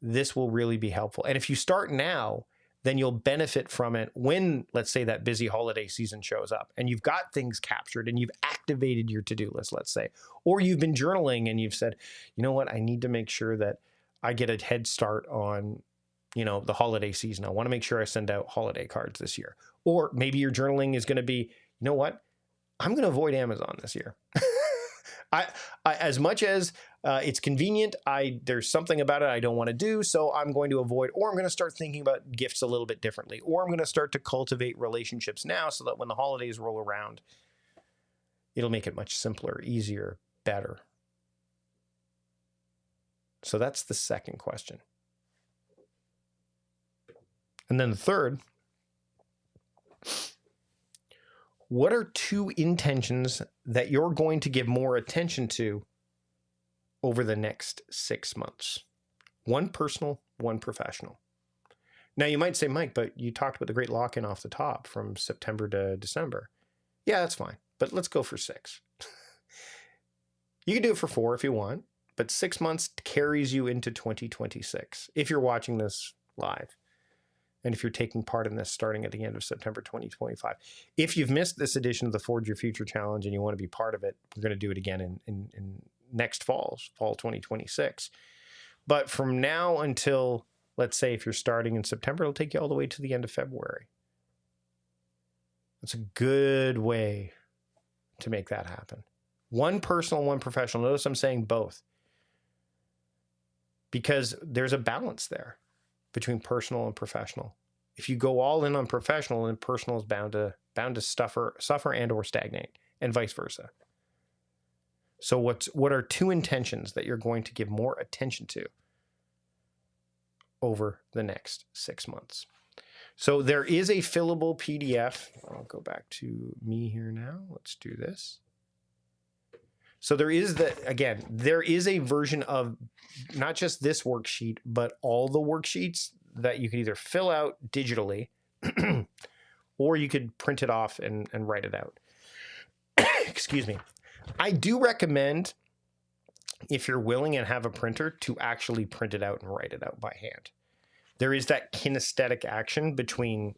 This will really be helpful. And if you start now, then you'll benefit from it when, let's say, that busy holiday season shows up and you've got things captured and you've activated your to-do list, let's say, or you've been journaling and you've said, you know what, I need to make sure that I get a head start on, the holiday season. I want to make sure I send out holiday cards this year. Or maybe your journaling is going to be, you know what, I'm going to avoid Amazon this year. I as much as it's convenient, there's something about it I don't want to do, so I'm going to avoid, or I'm going to start thinking about gifts a little bit differently, or I'm going to start to cultivate relationships now so that when the holidays roll around, it'll make it much simpler, easier, better. So that's the second question. And then the third, what are 2 intentions that you're going to give more attention to over the next 6 months? 1 personal, 1 professional. Now you might say, Mike, but you talked about the great lock-in off the top from September to December. Yeah, that's fine, but let's go for 6. You can do it for 4 if you want, but 6 months carries you into 2026 if you're watching this live. And if you're taking part in this starting at the end of September 2025. If you've missed this edition of the Forge Your Future Challenge and you want to be part of it, we're going to do it again in next fall 2026. But from now until, let's say, if you're starting in September, it'll take you all the way to the end of February. That's a good way to make that happen. 1 personal, 1 professional. Notice I'm saying both. Because there's a balance there between personal and professional. If you go all in on professional, then personal is bound to suffer and or stagnate, and vice versa. So what are 2 intentions that you're going to give more attention to over the next 6 months? So there is a fillable PDF. I'll go back to me here now. Let's do this. So there is a version of not just this worksheet, but all the worksheets that you could either fill out digitally or you could print it off and write it out. Excuse me. I do recommend, if you're willing and have a printer, to actually print it out and write it out by hand. There is that kinesthetic action between,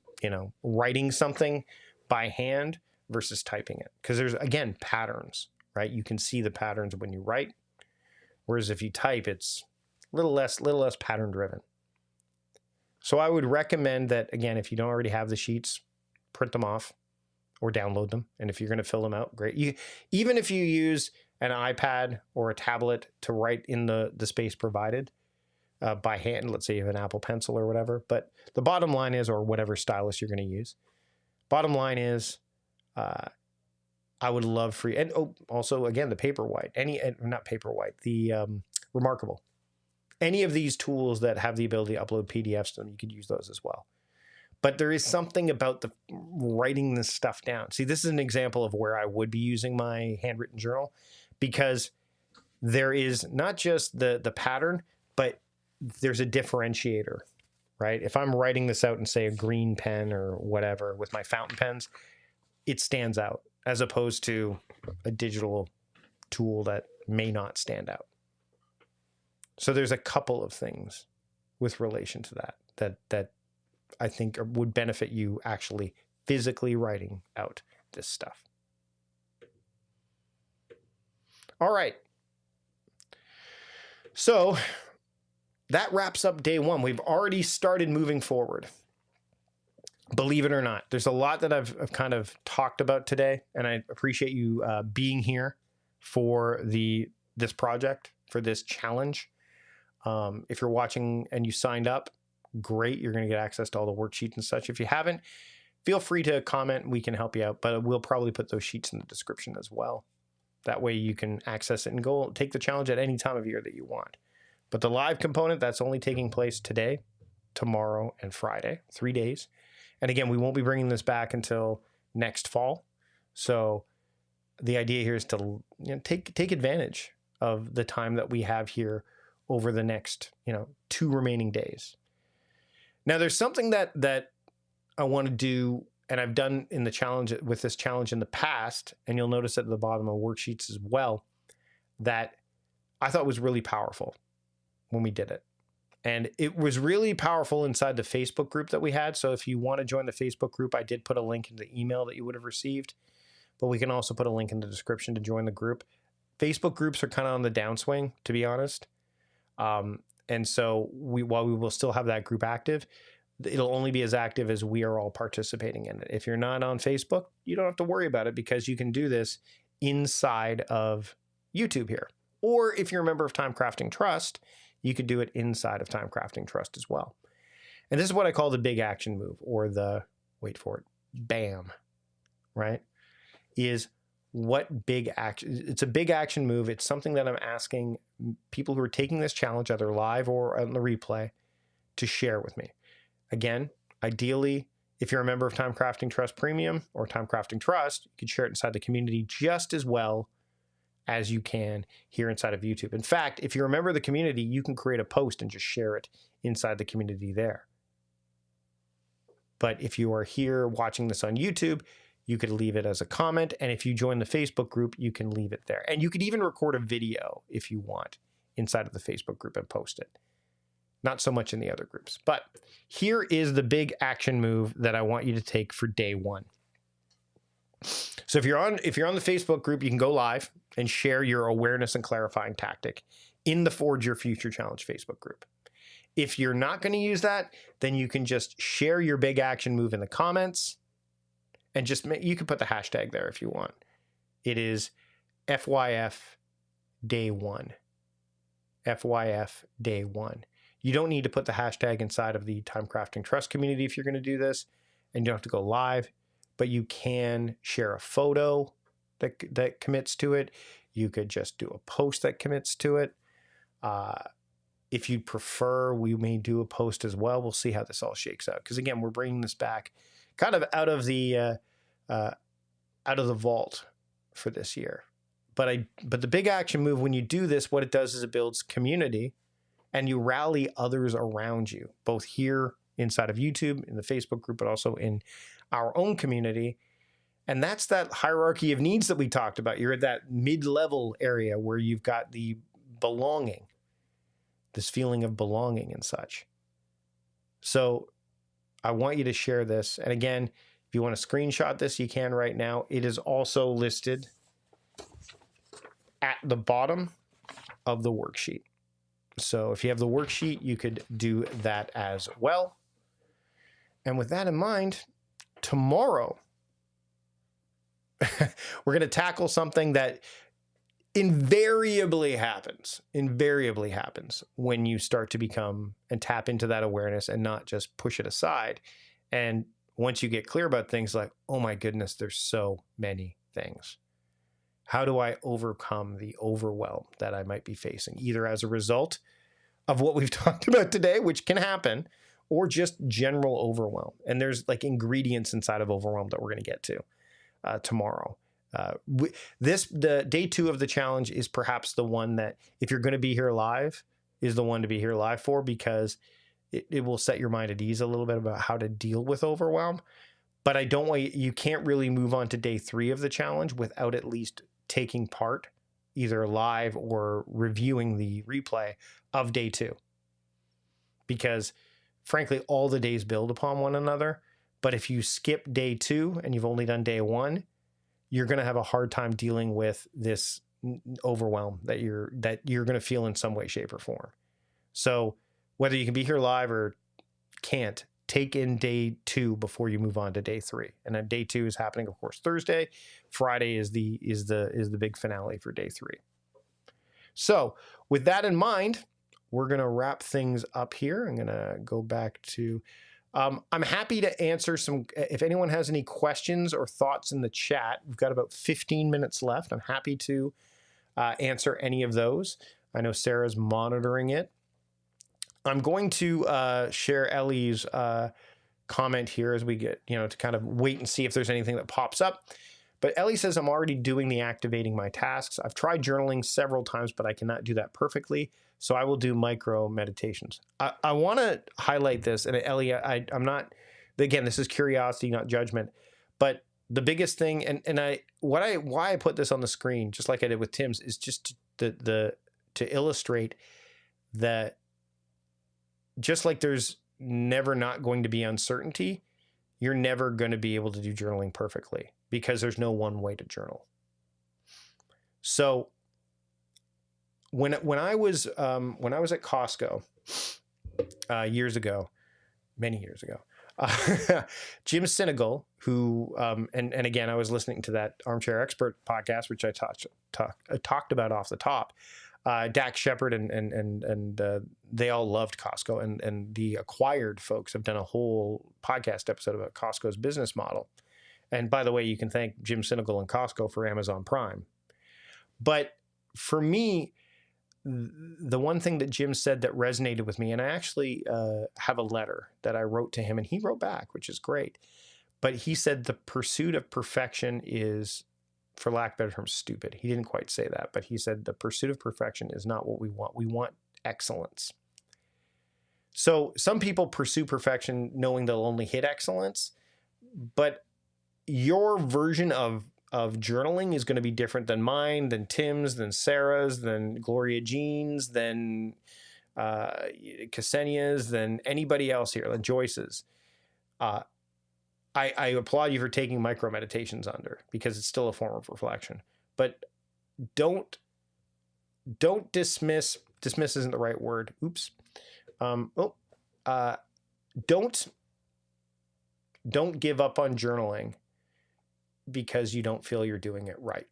writing something by hand versus typing it. Because there's, again, patterns. Right? You can see the patterns when you write, whereas if you type, it's a little less pattern driven. So I would recommend that, again, if you don't already have the sheets, print them off or download them. And if you're going to fill them out, great. Even if you use an iPad or a tablet to write in the space provided by hand, let's say you have an Apple Pencil or whatever. But the bottom line is, or whatever stylus you're going to use, bottom line is, I would love for you, and also again the Paperwhite, the Remarkable, any of these tools that have the ability to upload PDFs to them, you could use those as well. But there is something about the writing this stuff down. See, this is an example of where I would be using my handwritten journal, because there is not just the pattern, but there's a differentiator, right? If I'm writing this out in, say, a green pen or whatever with my fountain pens, it stands out, as opposed to a digital tool that may not stand out. So there's a couple of things with relation to that I think would benefit you actually physically writing out this stuff. All right. So that wraps up day 1. We've already started moving forward. Believe it or not, there's a lot that I've kind of talked about today, and I appreciate you being here for this project, for this challenge. If you're watching and you signed up, great. You're going to get access to all the worksheets and such. If you haven't, feel free to comment. We can help you out, but we'll probably put those sheets in the description as well. That way you can access it and go take the challenge at any time of year that you want. But the live component, that's only taking place today, tomorrow, and Friday, 3 days. And again, we won't be bringing this back until next fall. So the idea here is to take advantage of the time that we have here over the next 2 remaining days. Now, there's something that I want to do, and I've done in the challenge with this challenge in the past, and you'll notice at the bottom of worksheets as well, that I thought was really powerful when we did it. And it was really powerful inside the Facebook group that we had. So if you want to join the Facebook group, I did put a link in the email that you would have received, but we can also put a link in the description to join the group. Facebook groups are kind of on the downswing, to be honest. And so while we will still have that group active, it'll only be as active as we are all participating in it. If you're not on Facebook, you don't have to worry about it because you can do this inside of YouTube here. Or if you're a member of Time Crafting Trust, you could do it inside of Time Crafting Trust as well. And this is what I call the big action move, or the, wait for it, BAM, right? Is what big action, it's a big action move. It's something that I'm asking people who are taking this challenge, either live or on the replay, to share with me. Again, ideally, if you're a member of Time Crafting Trust Premium or Time Crafting Trust, you can share it inside the community just as well as you can here inside of YouTube. In fact, if you're a member of the community, you can create a post and just share it inside the community there. But if you are here watching this on YouTube, you could leave it as a comment. And if you join the Facebook group, you can leave it there. And you could even record a video if you want inside of the Facebook group and post it. Not so much in the other groups. But here is the big action move that I want you to take for day one. So if you're on the Facebook group, you can go live and share your awareness and clarifying tactic in the Forge Your Future Challenge Facebook group. If you're not going to use that, then you can just share your big action move in the comments, and you can put the hashtag there if you want. It is FYF day one. FYF day one. You don't need to put the hashtag inside of the Time Crafting Trust community if you're going to do this, and you don't have to go live, but you can share a photo that commits to it. You could just do a post that commits to it. If you prefer, we may do a post as well. We'll see how this all shakes out. Because again, we're bringing this back kind of out of the vault for this year. But the big action move, when you do this, what it does is it builds community, and you rally others around you, both here inside of YouTube, in the Facebook group, but also in our own community. And that's that hierarchy of needs that we talked about. You're at that mid-level area where you've got the belonging, this feeling of belonging and such. So I want you to share this. And again, if you want to screenshot this, you can right now. It is also listed at the bottom of the worksheet. So if you have the worksheet, you could do that as well. And with that in mind, tomorrow, we're going to tackle something that invariably happens when you start to become and tap into that awareness and not just push it aside. And once you get clear about things like, oh my goodness, there's so many things. How do I overcome the overwhelm that I might be facing, either as a result of what we've talked about today, which can happen, or just general overwhelm? And there's like ingredients inside of overwhelm that we're going to get to tomorrow. The day 2 of the challenge is perhaps the one that, if you're going to be here live, is the one to be here live for, because it will set your mind at ease a little bit about how to deal with overwhelm. But I don't want you can't really move on to day 3 of the challenge without at least taking part, either live or reviewing the replay of day 2. Because frankly, all the days build upon one another. But if you skip day 2 and you've only done day 1, you're going to have a hard time dealing with this overwhelm that you're going to feel in some way, shape, or form. So whether you can be here live or can't, take in day 2 before you move on to day 3. And then day 2 is happening, of course, Thursday. Friday is the big finale for day 3. So with that in mind, we're going to wrap things up here. I'm going to go back to, I'm happy to answer if anyone has any questions or thoughts in the chat. We've got about 15 minutes left. I'm happy to answer any of those. I know Sarah's monitoring it. I'm going to share Ellie's comment here as we get, to kind of wait and see if there's anything that pops up. But Ellie says, I'm already doing the activating my tasks. I've tried journaling several times, but I cannot do that perfectly. So I will do micro meditations. I want to highlight this. And Ellie, I'm not, again, this is curiosity, not judgment. But the biggest thing, why I put this on the screen, just like I did with Tim's, is just to illustrate that just like there's never not going to be uncertainty, you're never going to be able to do journaling perfectly because there's no one way to journal. So when I was at Costco years ago, many years ago, Jim Sinegal, who and again, I was listening to that Armchair Expert podcast, which I talked about off the top. Dax Shepard and they all loved Costco, and the acquired folks have done a whole podcast episode about Costco's business model. And by the way, you can thank Jim Sinegal and Costco for Amazon Prime. But for me, the one thing that Jim said that resonated with me, and I actually have a letter that I wrote to him, and he wrote back, which is great. But he said the pursuit of perfection is, for lack of a better term, stupid. He didn't quite say that, but he said the pursuit of perfection is not what we want. We want excellence. So some people pursue perfection knowing they'll only hit excellence, but your version of journaling is going to be different than mine, than Tim's, than Sarah's, than Gloria Jean's, than Ksenia's, than anybody else here, than Joyce's. I applaud you for taking micro meditations under, because it's still a form of reflection. But don't dismiss isn't the right word. Oops. Don't give up on journaling because you don't feel you're doing it right.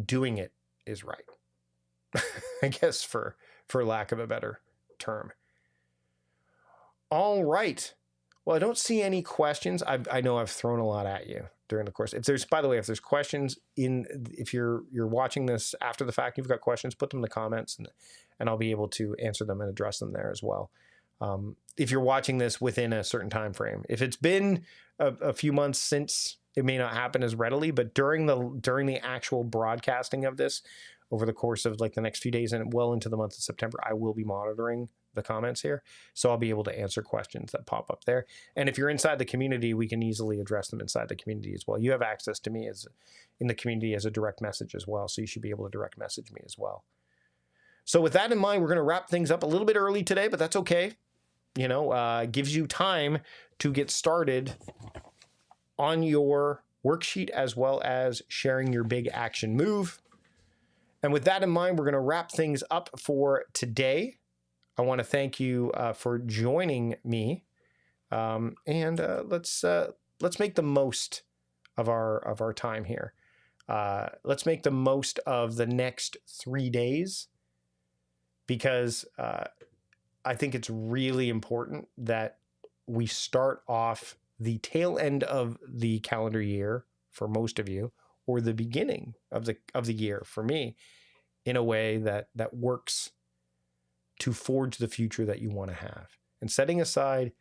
Doing it is right. I guess for lack of a better term. All right. Well, I don't see any questions. I know I've thrown a lot at you during the course. By the way, if there's questions if you're watching this after the fact, you've got questions, put them in the comments and I'll be able to answer them and address them there as well. If you're watching this within a certain time frame, if it's been a few months since, it may not happen as readily, but during the actual broadcasting of this over the course of like the next few days and well into the month of September, I will be monitoring the comments here. So I'll be able to answer questions that pop up there. And if you're inside the community, we can easily address them inside the community as well. You have access to me in the community as a direct message as well. So you should be able to direct message me as well. So with that in mind, we're going to wrap things up a little bit early today, but that's okay. Gives you time to get started on your worksheet as well as sharing your big action move. And with that in mind, we're going to wrap things up for today. I want to thank you for joining me, and let's make the most of our time here. Let's make the most of the next 3 days, because I think it's really important that we start off the tail end of the calendar year for most of you, or the beginning of the year for me, in a way that works to forge the future that you want to have. And setting aside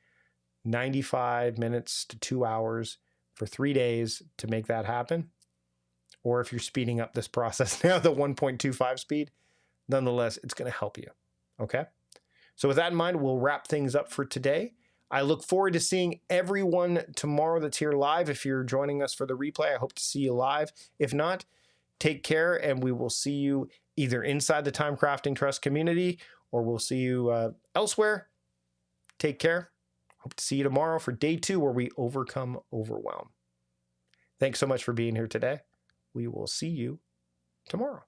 95 minutes to 2 hours for 3 days to make that happen, or if you're speeding up this process now, the 1.25 speed, nonetheless, it's going to help you. Okay? So with that in mind, we'll wrap things up for today. I look forward to seeing everyone tomorrow that's here live. If you're joining us for the replay, I hope to see you live. If not, take care, and we will see you either inside the Time Crafting Trust community, or we'll see you elsewhere. Take care. Hope to see you tomorrow for day 2, where we overcome overwhelm. Thanks so much for being here today. We will see you tomorrow.